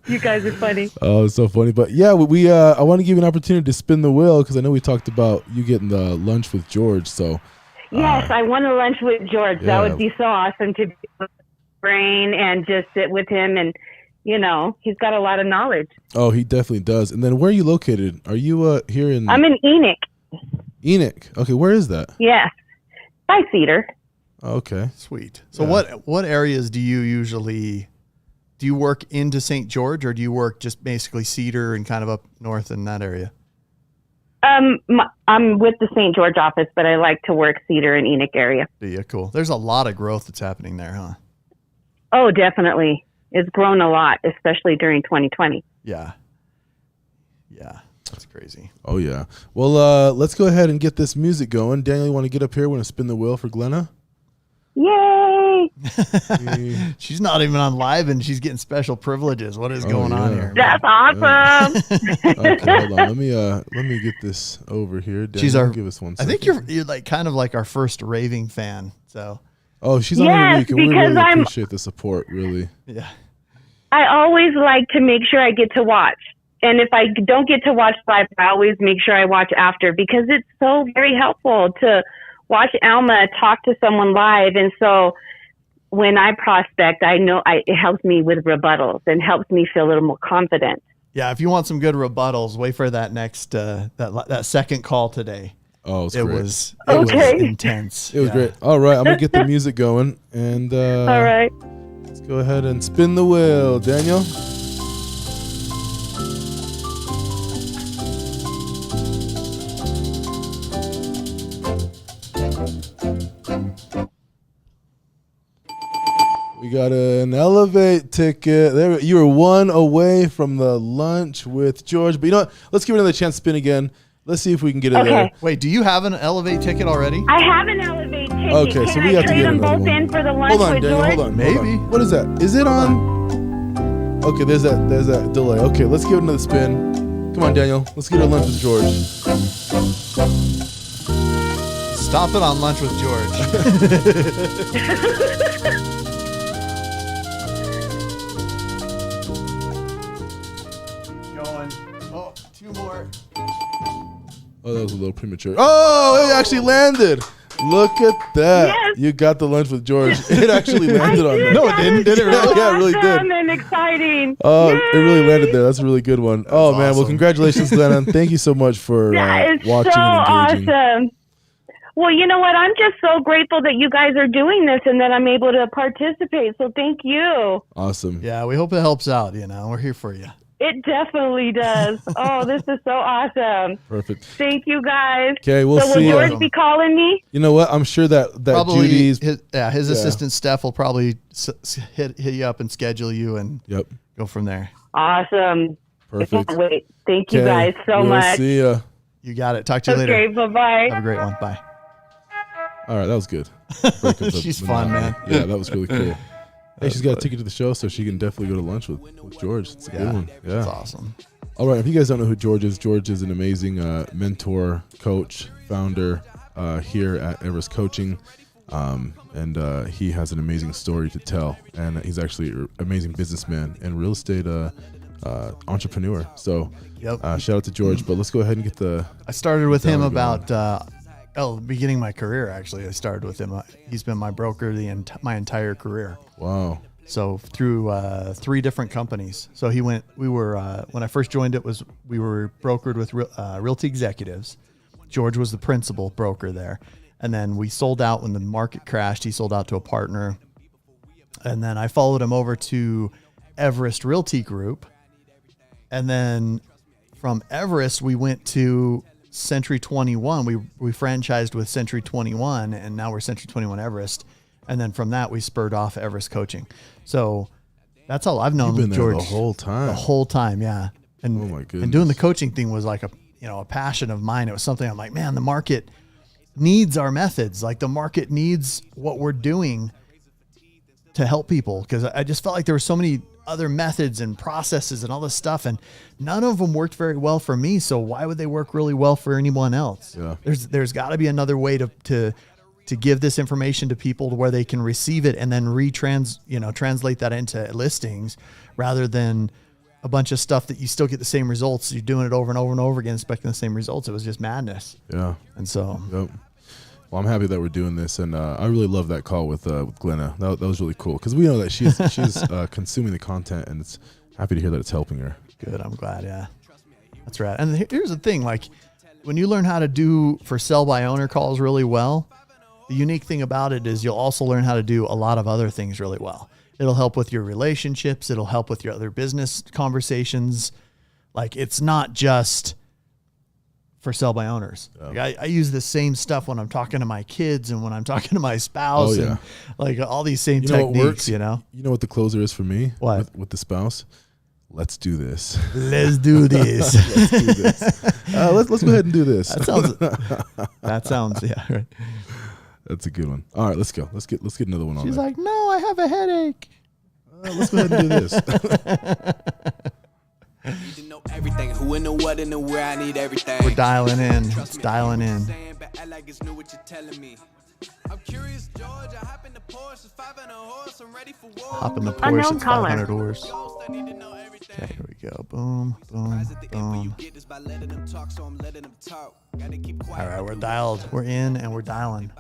You guys are funny. Oh, it's so funny. But yeah, we I want to give you an opportunity to spin the wheel because I know we talked about you getting the lunch with George. So Yes, I want a lunch with George. yeah. That would be so awesome to be with his brain and just sit with him. And, you know, he's got a lot of knowledge. oh, he definitely does. And then where are you located? Are you here in I'm in Enoch. Enoch? Okay, where is that? Yes, by Cedar. Okay, Sweet. So what areas do you usually do you work into St. George, or do you work just basically Cedar and kind of up north in that area? I'm with the St. George office, but I like to work Cedar and Enoch area. Yeah, cool. There's a lot of growth that's happening there, huh? Oh, definitely. It's grown a lot, especially during 2020. Yeah. Yeah. That's crazy. Oh yeah. Well, let's go ahead and get this music going. Daniel, you want to get up here? Want to spin the wheel for Glenna? Yay! She's not even on live, and she's getting special privileges. What is going on here? That's awesome. Okay, hold on. Let me get this over here. Daniel, She's our. give us one I second. think you're like kind of like our first raving fan. So. Oh, she's on every week, and we really appreciate the support. Really. Yeah. I always like to make sure I get to watch. And if I don't get to watch live, I always make sure I watch after because it's so very helpful to watch Alma talk to someone live. And so when I prospect, I know it helps me with rebuttals and helps me feel a little more confident. Yeah, if you want some good rebuttals, wait for that next that second call today. Oh, it was intense. It was great. All right, I'm gonna get the music going, and all right, let's go ahead and spin the wheel, Daniel. We got an Elevate ticket. There, you were one away from the lunch with George. But you know what? Let's give it another chance to spin again. Let's see if we can get it there. Wait, do you have an Elevate ticket already? I have an Elevate ticket. Okay, so Can we I have to trade get them another both one. in for the lunch Hold on, with Daniel. George? Hold on. Maybe. What is that? Is it on? Okay, there's that delay. Okay, let's give it another spin. Come on, Daniel. Let's get our lunch with George. Stop it on lunch with George. Going. Oh, two more. Oh, that was a little premature. Oh, it actually landed. Look at that. Yes. You got the lunch with George. It actually landed on that. No, it didn't. Did it really? Yeah, it really did. Awesome and exciting. Oh, Yay! it really landed there. That's a really good one. Oh, man. Well, awesome. congratulations, Glennon. Thank you so much for That is watching so and engaging. awesome. Well, you know what? I'm just so grateful that you guys are doing this and that I'm able to participate. So thank you. Awesome. Yeah, we hope it helps out. We're here for you. It definitely does. Oh, this is so awesome. Perfect. Thank you, guys. Okay, we'll so see will ya. George be calling me? You know what? I'm sure that Probably Judy's. his assistant Steph will probably hit you up and schedule you and Yep. go from there. Awesome. Perfect. I can't wait. Thank you Okay, guys so we'll much. See ya. You got it. Talk to you later. Okay, bye-bye. Have a great one. Bye. All right, that was good. Break up the She's fun, monotony. man. Yeah, that was really cool. Hey, she's got a ticket to the show, so she can definitely go to lunch with George. It's a good one. Yeah, That's awesome. All right, if you guys don't know who George is an amazing mentor, coach, founder here at Everest Coaching. And he has an amazing story to tell. And he's actually an amazing businessman and real estate entrepreneur. So shout out to George. But let's go ahead and get the... I started with him going. about beginning my career, actually. I started with him. He's been my broker my entire career. Wow. So through 3 different companies. So when I first joined we were brokered with Realty Executives. George was the principal broker there. And then we sold out when the market crashed. He sold out to a partner. And then I followed him over to Everest Realty Group. And then from Everest, we went to Century 21. We franchised with Century 21, and now we're Century 21 Everest. And then from that, we spurred off Everest Coaching. So That's all I've known You've been there George the whole time. The whole time, yeah. And, oh my goodness. And doing the coaching thing was like a passion of mine. It was something I'm like, man, the market needs our methods. Like the market needs what we're doing to help people. Because I just felt like there were so many other methods and processes and all this stuff, and none of them worked very well for me. So why would they work really well for anyone else? Yeah. There's got to be another way to give this information to people to where they can receive it and then translate that into listings, rather than a bunch of stuff that you still get the same results. You're doing it over and over and over again, expecting the same results. It was just madness. Yeah. And so, yep. Well, I'm happy that we're doing this, and I really love that call with Glenna. That was really cool, because we know that she's consuming the content, and it's happy to hear that it's helping her. Good. I'm glad. Yeah, that's right. And here's the thing: like when you learn how to do for sell by owner calls really well, the unique thing about it is you'll also learn how to do a lot of other things really well. It'll help with your relationships. It'll help with your other business conversations. Like it's not just for sell by owners. Yeah. Like I use the same stuff when I'm talking to my kids and when I'm talking to my spouse, and like all these same techniques, You know what the closer is for me? What? With the spouse? Let's do this. Let's do this. Let's do this. Let's go ahead and do this. That sounds yeah. Right. That's a good one. All right, let's go. Let's get another one on. She's there. like, no, I have a headache. Let's go ahead and do this. I need to know everything. Who and the what and the where. I need everything. We're dialing in. It's dialing in. I'm curious, George. I hop in the Porsche, 500 horse. I'm ready for war. Hop in the Unknown Porsche. It's caller. 500 horse. Okay, here we go. Boom, boom, boom. All right, we're dialed. We're in and we're dialing.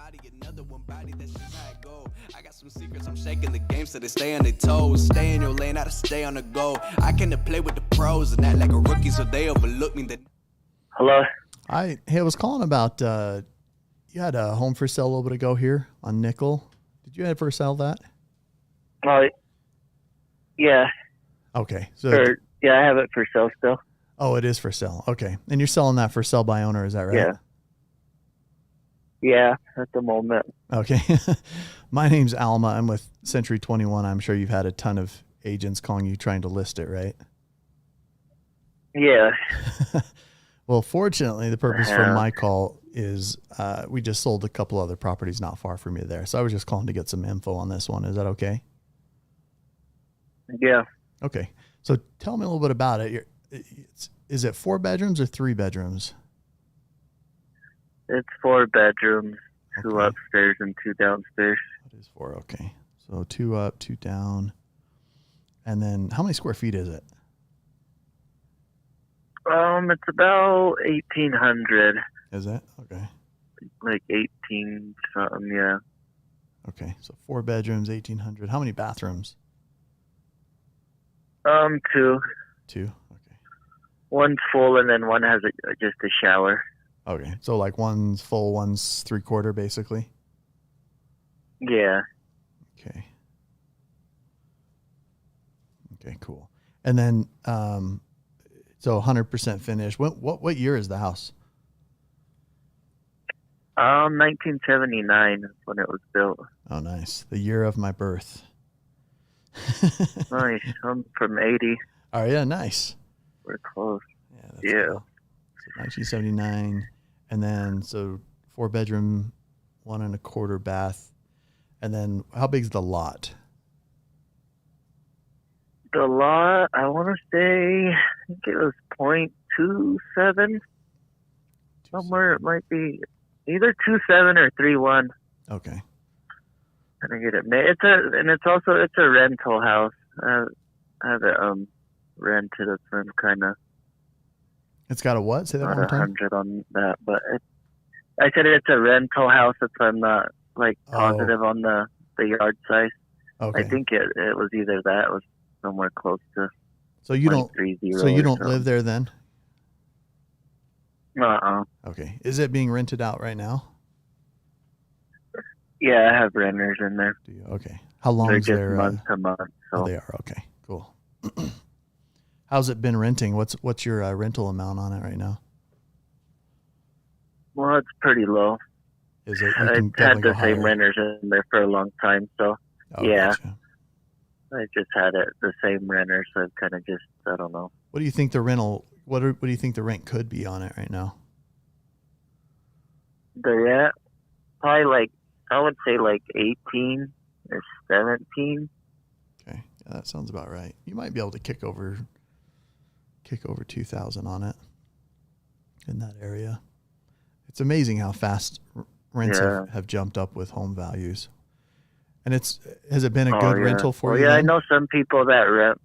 I got some secrets. I'm shaking the game so they stay on their toes. Stay in your lane, how to stay on the go. I can play with the pros and act like a rookie, so they overlook me. Hello. Hey, I was calling about. You had a home for sale a little bit ago here on Nickel. Did you ever sell that? Yeah. Okay, so I have it for sale still. oh, it is for sale. Okay, and you're selling that for sell by owner, is that right? Yeah. Yeah, at the moment. Okay. My name's Alma. I'm with Century 21. I'm sure you've had a ton of agents calling you trying to list it, right? Yeah. Well, fortunately, the purpose for my call is we just sold a couple other properties not far from you there. So I was just calling to get some info on this one. Is that okay? Yeah. Okay. So tell me a little bit about it. Is it 4 bedrooms or 3 bedrooms? It's 4 bedrooms, 2 upstairs and 2 downstairs. That is 4. Okay. So 2 up, 2 down. And then how many square feet is it? It's about 1,800. Is it? Okay. Like 18 something, yeah. Okay. So 4 bedrooms, 1,800. How many bathrooms? 2. 2. Okay. One's full and then one has just a shower. Okay. So like one's full, one's 3/4 basically? Yeah. Okay. Okay, cool. And then, so 100% finished. What year is the house? 1979 is when it was built. Oh, nice. The year of my birth. Nice. I'm from 80. Oh, yeah, nice. We're close. Yeah. Cool. So 1979. And then, so 4 bedroom, 1 1/4 bath. And then how big's the lot? The lot, I want to say, I think it was 0.27. Somewhere it might be either 2.7 or 3.1. Okay. I think it's a rental house. I have it rented it from kind of. It's got a what? Say that one more time. 100 on that, but I said it's a rental house. If I'm not positive on the yard size. Okay. I think it was either that. It was somewhere close to. So you don't. 0.30 So you don't or live there then? Okay. Is it being rented out right now? Yeah, I have renters in there. Do you? Okay. How long They're is just there? month to month. So. Oh, they are. Okay. Cool. How's it been renting? What's your rental amount on it right now? Well, it's pretty low. Is it? I've had the same renters in there for a long time, so yeah. Gotcha. I just had it the same renter, so I've kind of just, I don't know. What do you think the rental? What do you think the rent could be on it right now? The rent, probably like, I would say like 18 or 17. Okay, yeah, that sounds about right. You might be able to kick over 2,000 on it in that area. It's amazing how fast rents have jumped up with home values. And has it been a good rental for you? Yeah, then? I know some people that rent.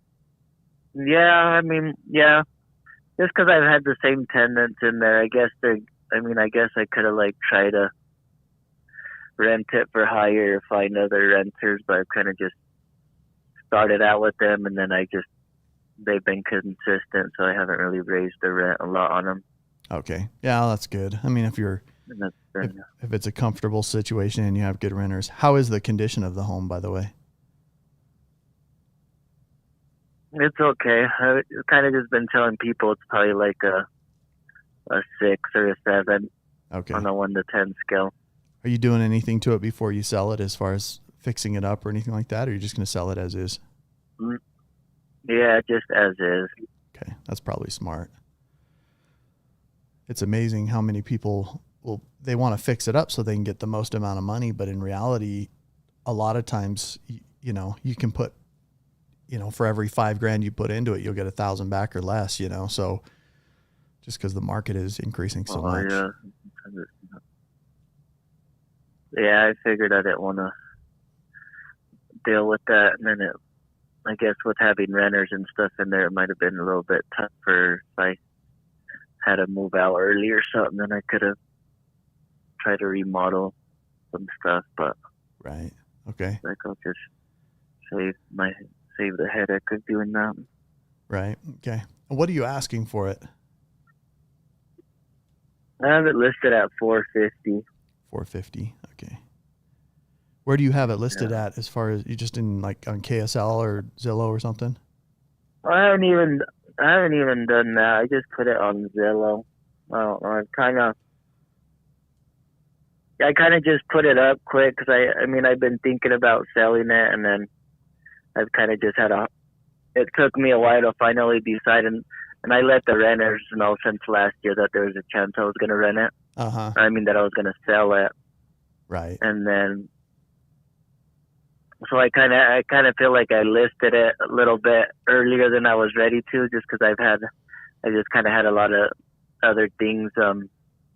Yeah, I mean, yeah. Just because I've had the same tenants in there, I guess I could have like tried to rent it for higher or find other renters, but I've kind of just started out with them, and then they've been consistent, so I haven't really raised the rent a lot on them. Okay. Yeah, that's good. I mean, if it's a comfortable situation and you have good renters, how is the condition of the home, by the way? It's okay. I've kind of just been telling people it's probably like a 6 or a 7 on a 1 to 10 scale. Are you doing anything to it before you sell it as far as fixing it up or anything like that, or are you just going to sell it as is? Yeah, just as is. Okay, that's probably smart. It's amazing how many people they want to fix it up so they can get the most amount of money, but in reality, a lot of times, you can put, for every $5,000 you put into it, you'll get 1,000 back or less, so just because the market is increasing so much. Yeah, I figured I didn't want to deal with that, and then I guess with having renters and stuff in there, it might have been a little bit tougher. If I had to move out early or something, then I could have tried to remodel some stuff, but right. Okay. Like I'll just save the headache of doing that. Right. Okay. And what are you asking for it? I have it listed at $450. $450. Okay. Where do you have it listed at? As far as you just in like on KSL or Zillow or something? I haven't even done that. I just put it on Zillow. I don't know. I kind of just put it up quick because I've been thinking about selling it, and then I've kind of just it took me a while to finally decide, and I let the renters know since last year that there was a chance I was going to rent it. Uh-huh. That I was going to sell it. Right. And then, so I kind of feel like I listed it a little bit earlier than I was ready to, just because I just kind of had a lot of other things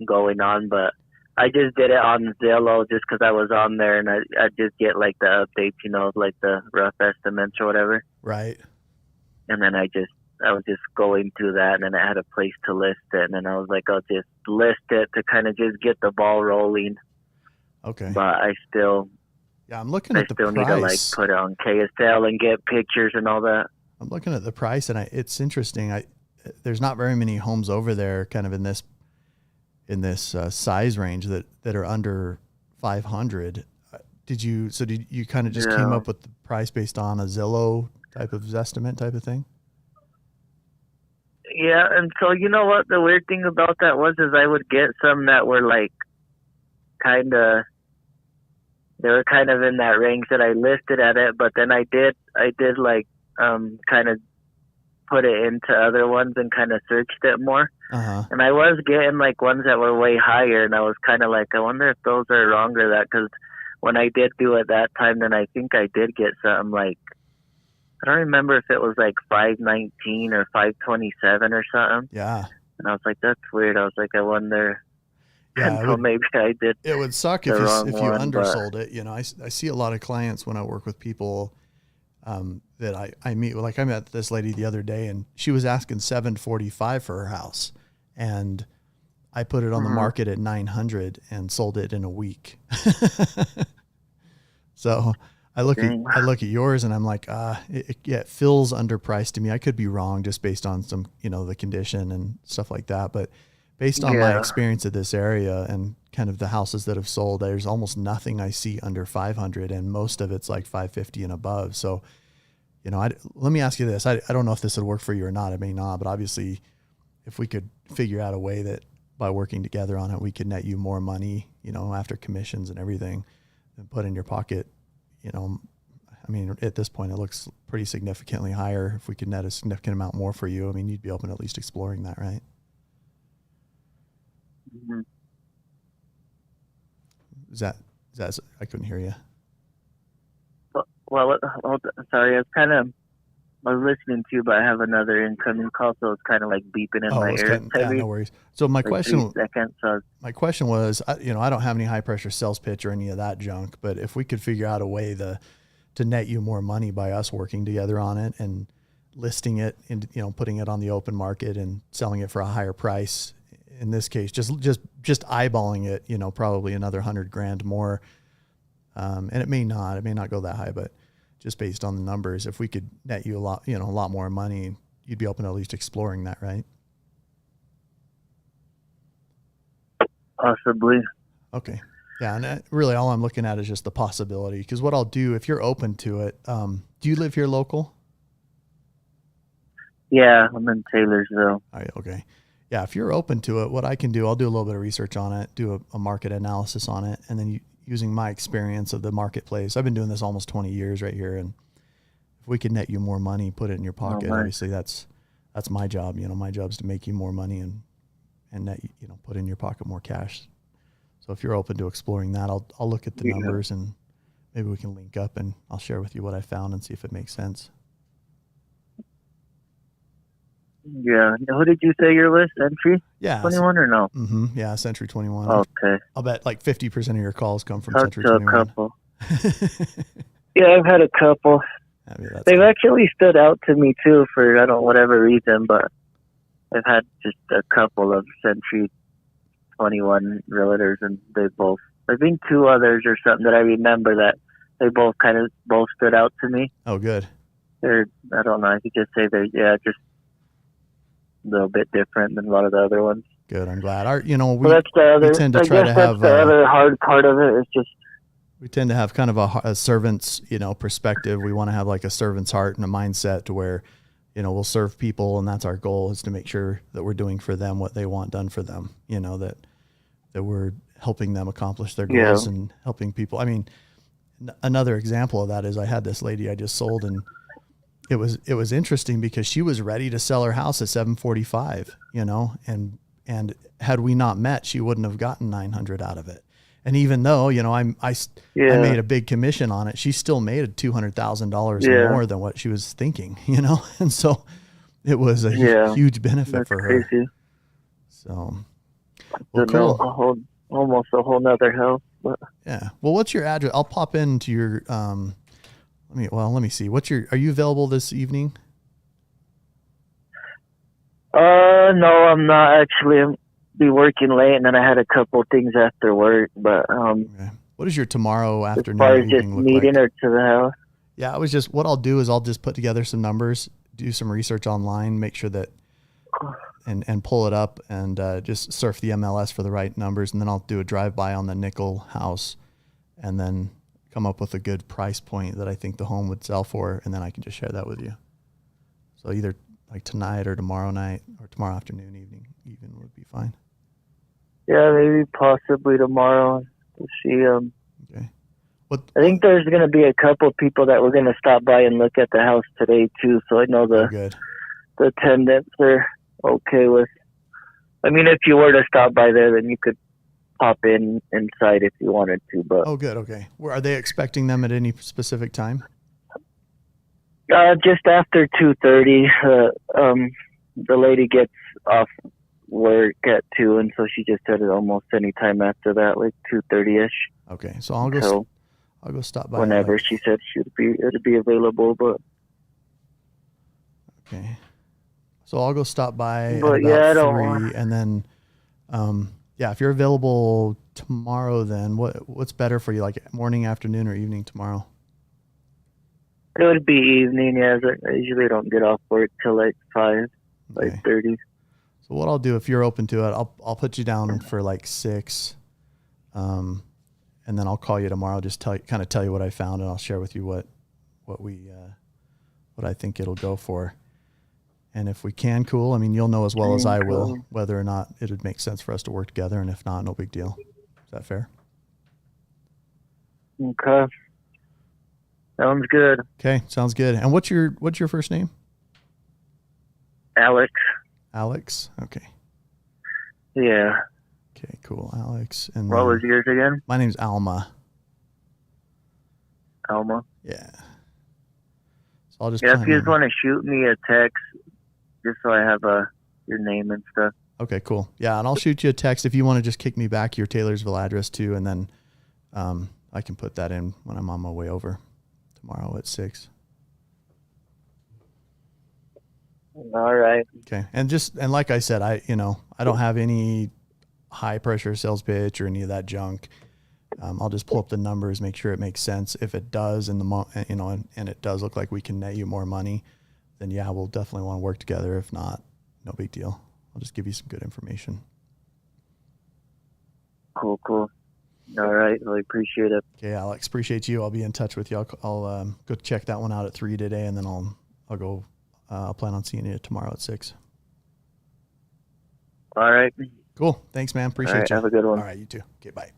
going on, but I just did it on Zillow just because I was on there, and I just get like the updates, like the rough estimates or whatever. Right. And then I was just going through that, and then I had a place to list it, and then I was like, I'll just list it to kind of just get the ball rolling. Okay. But I'm looking at the price. I still need to like put it on KSL and get pictures and all that. I'm looking at the price, and it's interesting. There's not very many homes over there kind of in this size range that are under 500. Did you kind of just came up with the price based on a Zillow type of estimate type of thing? Yeah, and so you know what the weird thing about that was is I would get some that were like they were kind of in that range that I listed at it, but then I did like kind of put it into other ones and kind of searched it more. Uh-huh. And I was getting like ones that were way higher, and I was kind of like, I wonder if those are wrong or that, because when I did do it that time, then I think I did get something like, I don't remember if it was like 519 or 527 or something. Yeah. And I was like, that's weird. I was like, I wonder. Yeah, so maybe I did. It would suck if you undersold it. I see a lot of clients when I work with people that I meet. Like I met this lady the other day, and she was asking $745 for her house, and I put it on the market at $900 and sold it in a week. So I look at yours, and I'm like, it feels underpriced to me. I could be wrong just based on some, the condition and stuff like that. But based on my experience of this area and kind of the houses that have sold, there's almost nothing I see under 500, and most of it's like 550 and above. So, let me ask you this. I don't know if this would work for you or not. It may not, but obviously if we could figure out a way that by working together on it, we could net you more money, after commissions and everything, and put in your pocket, I mean, at this point, it looks pretty significantly higher. If we could net a significant amount more for you, I mean, you'd be open to at least exploring that, right? Mm-hmm. Is that, I couldn't hear you. Well, sorry, I was listening to you, but I have another incoming call, so it's kind of like beeping in my ear. Yeah, no worries. So my like question, 3 seconds, so my question was, I don't have any high pressure sales pitch or any of that junk, but if we could figure out a way to net you more money by us working together on it and listing it and, putting it on the open market and selling it for a higher price, in this case, just eyeballing it, probably another $100,000 more. And it may not go that high, but just based on the numbers, if we could net you a lot more money, you'd be open to at least exploring that, right? possibly. Okay. Yeah. And really all I'm looking at is just the possibility, because what I'll do, if you're open to it, do you live here local? Yeah, I'm in Taylorsville. All right. Okay. Yeah. If you're open to it, what I can do, I'll do a little bit of research on it, do a market analysis on it. And then using my experience of the marketplace, I've been doing this almost 20 years right here. And if we could net you more money, put it in your pocket, obviously that's my job. My job is to make you more money and net, put in your pocket more cash. So if you're open to exploring that, I'll look at the numbers and maybe we can link up and I'll share with you what I found and see if it makes sense. Yeah. Who did you say your list? Century? Yeah. 21 or no? Mm-hmm. Yeah, Century 21. Okay. I'll bet like 50% of your calls come from Talked Century to 21. a couple. Yeah, I've had a couple. They've actually stood out to me too for whatever reason, but I've had just a couple of Century 21 realtors, and they both, I think two others or something that I remember that they both stood out to me. Oh, good. They're, I don't know, I could just say they're just a little bit different than a lot of the other ones. Good. I'm glad. We that's the other, tend to I try guess to have that's the other hard part of it is just we tend to have kind of a servant's, perspective. We want to have like a servant's heart and a mindset to where, we'll serve people, and that's our goal, is to make sure that we're doing for them what they want done for them. That we're helping them accomplish their goals and helping people. I mean, another example of that is I had this lady I just sold, and it was interesting because she was ready to sell her house at 745, and had we not met, she wouldn't have gotten 900 out of it. And even though, I made a big commission on it, she still made $200,000 more than what she was thinking, and so it was a huge benefit for her. Crazy. So, well, cool. Almost a whole nother house. But. Yeah. Well, what's your address? I'll pop into your, let me see. Are you available this evening? No, I'm not actually. I'm be working late, and then I had a couple things after work. But okay. What is your tomorrow afternoon? As far as just meeting her to the house. Yeah, what I'll do is I'll just put together some numbers, do some research online, make sure that, and pull it up and just surf the MLS for the right numbers, and then I'll do a drive-by on the nickel house, and then come up with a good price point that I think the home would sell for, and then I can just share that with you. So either like tonight or tomorrow night or tomorrow afternoon, evening, even would be fine. Yeah, maybe possibly tomorrow to see. Okay. I think there's going to be a couple of people that we're going to stop by and look at the house today too. So I know the attendants are okay with. I mean, if you were to stop by there, then you could pop inside if you wanted to. But good. Okay. Are they expecting them at any specific time? Just after 2:30. The lady gets off work at 2, and so she just said it almost any time after that, like 2:30ish. Okay, so I'll go stop by whenever she said it'd be available. But okay, so I'll go stop by but at about 3, and then if you're available tomorrow, then what's better for you, like morning, afternoon, or evening tomorrow? It would be evening. Yeah, I usually don't get off work till like 5:30. So what I'll do, if you're open to it, I'll put you down for like 6, and then I'll call you tomorrow. Just tell you what I found, and I'll share with you what I think it'll go for. And if we can, cool. I mean, you'll know as well as I will whether or not it would make sense for us to work together, and if not, no big deal. Is that fair? Okay. Sounds good. Okay, sounds good. And what's your first name? Alex. Alex. Okay. Yeah. Okay, cool, Alex. And what was yours again? My name's Alma. Alma. Yeah. So I'll just if you just want to shoot me a text, just so I have your name and stuff. Okay, cool. Yeah, and I'll shoot you a text if you want to just kick me back your Taylorsville address too, and then I can put that in when I'm on my way over tomorrow at 6. All right. Okay, and like I said, I don't have any high pressure sales pitch or any of that junk. I'll just pull up the numbers, make sure it makes sense. If it does, and it does look like we can net you more money, then yeah, we'll definitely want to work together. If not, no big deal. I'll just give you some good information. Cool. All right. Really appreciate it. Okay, Alex, appreciate you. I'll be in touch with you. I'll go check that one out at 3 today, and then I'll go. I'll plan on seeing you tomorrow at 6. All right. Cool. Thanks, man. Appreciate you. Have a good one. All right, you too. Okay, bye.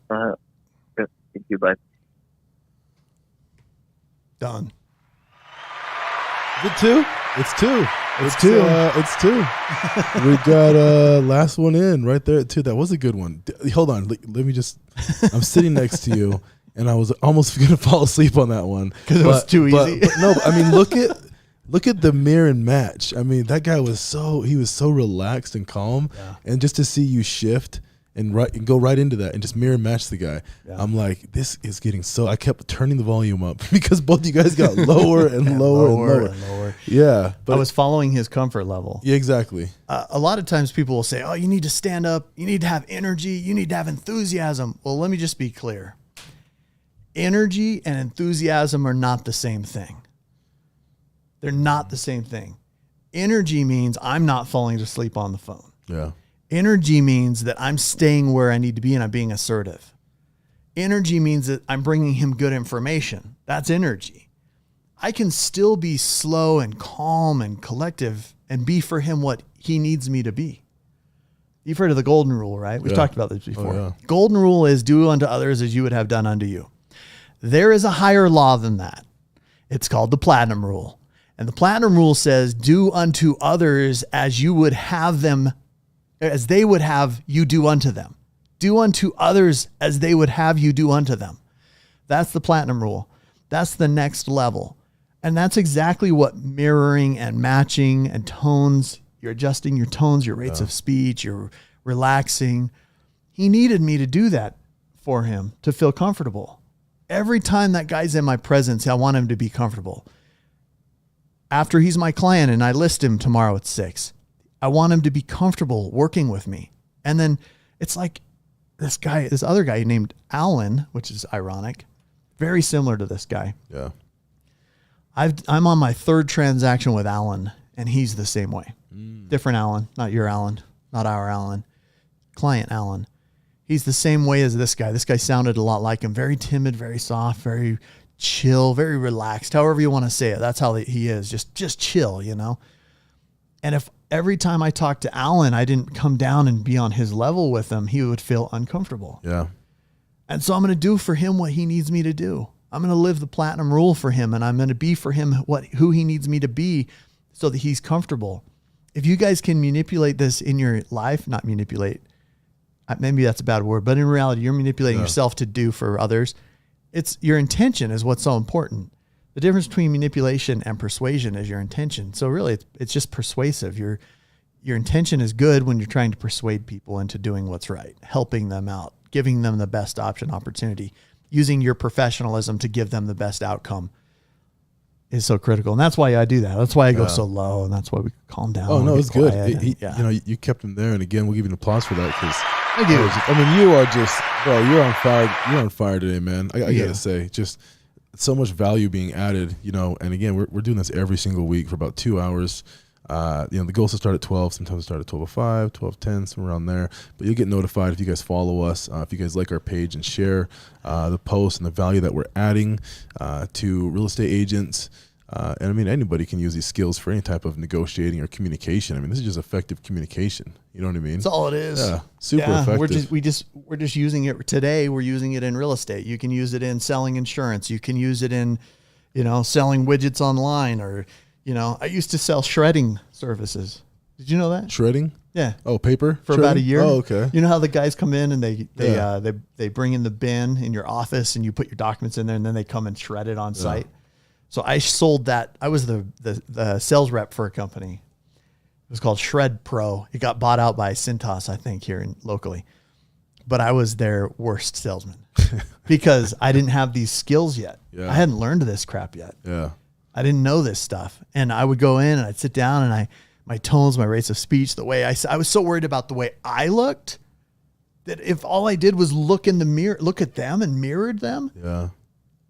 Good. Thank you. Bye. Done. Is it 2? It's 2. It's 2. It's 2. We got last one in right there at 2. That was a good one. Hold on. Let me just. I'm sitting next to you, and I was almost going to fall asleep on that one because it was too easy. But no, I mean, look at the mirror and match. I mean, that guy was so relaxed and calm, and just to see you shift and go right into that and just mirror match the guy. Yeah. I'm like, this is getting so. I kept turning the volume up because both you guys got lower and lower and lower. Yeah, but I was following his comfort level. Yeah, exactly. A lot of times people will say, "Oh, you need to stand up. You need to have energy. You need to have enthusiasm." Well, let me just be clear. Energy and enthusiasm are not the same thing. They're not the same thing. Energy means I'm not falling asleep on the phone. Yeah. Energy means that I'm staying where I need to be and I'm being assertive. Energy means that I'm bringing him good information. That's energy. I can still be slow and calm and collective and be for him what he needs me to be. You've heard of the golden rule, right? We've talked about this before. Oh, yeah. Golden rule is do unto others as you would have done unto you. There is a higher law than that. It's called the platinum rule. And the platinum rule says, do unto others as you would have them, as they would have you do unto them. Do unto others as they would have you do unto them. That's the platinum rule. That's the next level. And that's exactly what mirroring and matching and tones, you're adjusting your tones, your rates of speech, you're relaxing. He needed me to do that for him to feel comfortable. Every time that guy's in my presence, I want him to be comfortable. After he's my client and I list him tomorrow at 6, I want him to be comfortable working with me. And then it's like this other guy named Alan, which is ironic, very similar to this guy. Yeah. I'm on my 3rd transaction with Alan, and he's the same way. Different Alan, not your Alan, not our Alan, client Alan. He's the same way as this guy. This guy sounded a lot like him, very timid, very soft, very chill, very relaxed, however you want to say it. That's how he is, just chill, you know? And if every time I talked to Alan, I didn't come down and be on his level with him, he would feel uncomfortable. Yeah. And so I'm going to do for him what he needs me to do. I'm going to live the platinum rule for him, and I'm going to be for him who he needs me to be so that he's comfortable. If you guys can manipulate this in your life, not manipulate, maybe that's a bad word, but in reality, you're manipulating yourself to do for others. It's your intention is what's so important. The difference between manipulation and persuasion is your intention. So really, it's just persuasive. Your intention is good when you're trying to persuade people into doing what's right, helping them out, giving them the best opportunity, using your professionalism to give them the best outcome is so critical. And that's why I do that. That's why I go so low, and that's why we calm down. Oh, no, it's good. You know, you kept him there, and again, we'll give you an applause for that because I do. I mean, you are just, bro, you're on fire. You're on fire today, man. I gotta say, just so much value being added, you know, and again, we're doing this every single week for about 2 hours. You know, the goal is to start at 12. Sometimes we start at 12:05, 12:10, somewhere around there. But you'll get notified if you guys follow us, if you guys like our page and share the posts and the value that we're adding to real estate agents. And I mean, anybody can use these skills for any type of negotiating or communication. I mean, this is just effective communication. You know what I mean? That's all it is. Yeah, super effective. We're just using it today. We're using it in real estate. You can use it in selling insurance. You can use it in selling widgets online, or, I used to sell shredding services. Did you know that? Shredding? Yeah. Oh, paper? For shredding? about a year. Oh, okay. You know how the guys come in and they bring in the bin in your office and you put your documents in there and then they come and shred it on site. So I sold that. I was the sales rep for a company. It was called Shred Pro. It got bought out by Cintas, I think, here locally. But I was their worst salesman because I didn't have these skills yet. Yeah. I hadn't learned this crap yet. Yeah. I didn't know this stuff. And I would go in and I'd sit down and my tones, my rates of speech, the way I was so worried about the way I looked that if all I did was look in the mirror, look at them and mirrored them,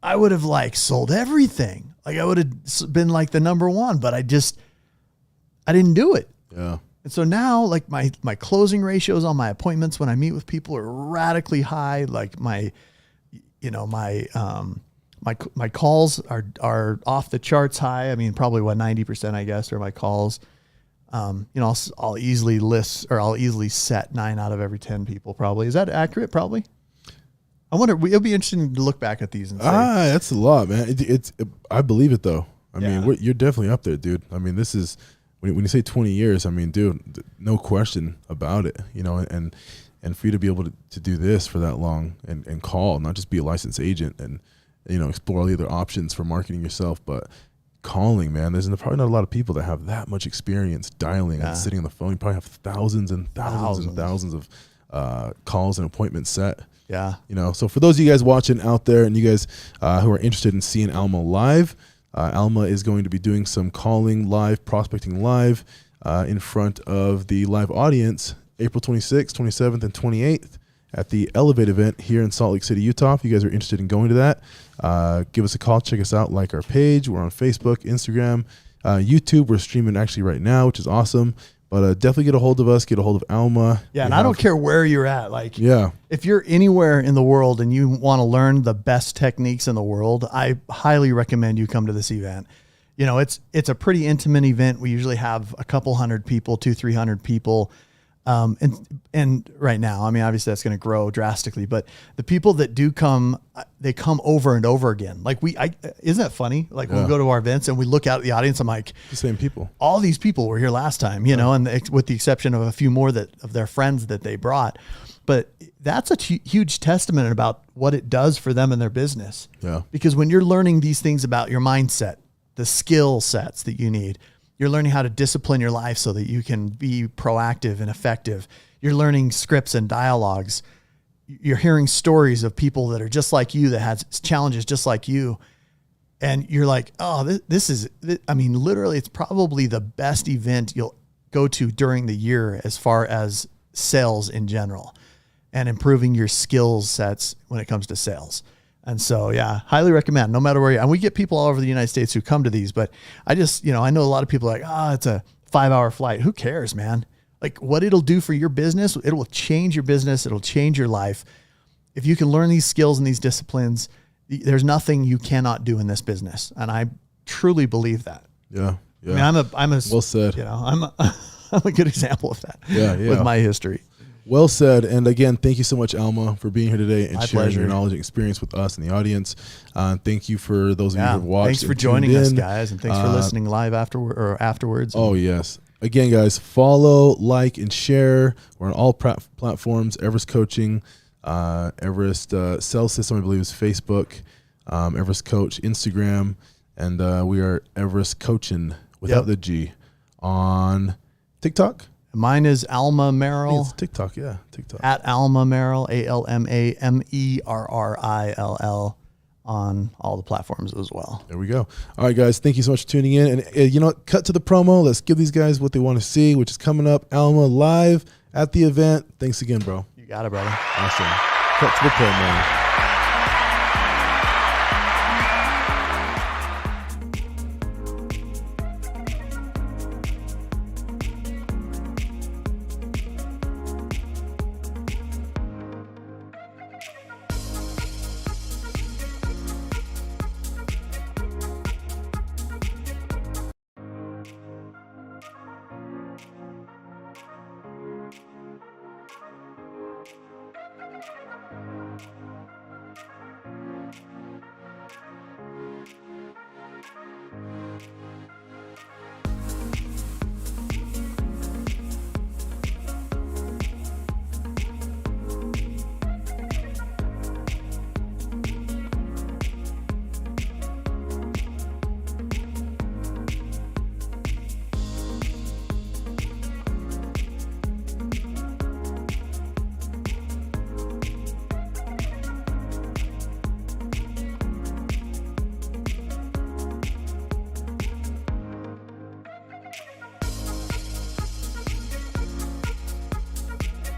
I would have sold everything. I would have been the number one, but I didn't do it. Yeah. And so now my closing ratios on my appointments when I meet with people are radically high. My calls are off the charts high. I mean, probably 90%, I guess, are my calls. I'll easily set 9 out of every 10 people probably. Is that accurate? Probably. I wonder, it'll be interesting to look back at these and say, that's a lot, man. I believe it though. I mean, you're definitely up there, dude. I mean, this is, when you say 20 years, I mean, dude, no question about it, and for you to be able to do this for that long and call, not just be a licensed agent and, explore all the other options for marketing yourself, but calling, man, there's probably not a lot of people that have that much experience dialing and sitting on the phone. You probably have thousands and thousands of calls and appointments set. Yeah. So for those of you guys watching out there and you guys who are interested in seeing Alma live, Alma is going to be doing some calling live, prospecting live in front of the live audience April 26th, 27th, and 28th at the Elevate event here in Salt Lake City, Utah. If you guys are interested in going to that, give us a call, check us out, like our page. We're on Facebook, Instagram, YouTube. We're streaming actually right now, which is awesome. But definitely get a hold of us, get a hold of Alma. Yeah, and I don't care where you're at. If you're anywhere in the world and you want to learn the best techniques in the world, I highly recommend you come to this event. It's a pretty intimate event. We usually have a couple hundred people, 200-300 people. And right now, I mean, obviously that's going to grow drastically, but the people that do come, they come over and over again. Isn't that funny? When we go to our events and we look out at the audience, I'm like, the same people, all these people were here last time, and with the exception of a few more of their friends that they brought, but that's a huge testament about what it does for them in their business. Yeah. Because when you're learning these things about your mindset, the skill sets that you need, you're learning how to discipline your life so that you can be proactive and effective. You're learning scripts and dialogues. You're hearing stories of people that are just like you, that has challenges just like you. And you're like, oh, literally, it's probably the best event you'll go to during the year as far as sales in general and improving your skills sets when it comes to sales. And so, highly recommend, no matter where you are. And we get people all over the United States who come to these, but I just, I know a lot of people are like, it's a 5-hour flight. Who cares, man? What it'll do for your business, it will change your business. It'll change your life. If you can learn these skills and these disciplines, there's nothing you cannot do in this business. And I truly believe that. Yeah. I mean, I'm a well said. I'm a good example of that. With my history. Well said. And again, thank you so much, Alma, for being here today and My sharing pleasure. your knowledge and experience with us and the audience. Thank you for those of you who have watched. Thanks for joining us, guys. And thanks for listening live afterwards. Oh, yes. Again, guys, follow, like, and share. We're on all platforms. Everest Coaching, Everest Sales System, I believe, is Facebook, Everest Coach, Instagram, and we are Everest Coaching without the G on TikTok. Mine is Alma Merrill. It's TikTok, TikTok. At Alma Merrill, ALMAMERRILL on all the platforms as well. There we go. All right, guys, thank you so much for tuning in. And cut to the promo. Let's give these guys what they want to see, which is coming up. Alma live at the event. Thanks again, bro. You got it, brother. Awesome. Cut to the promo.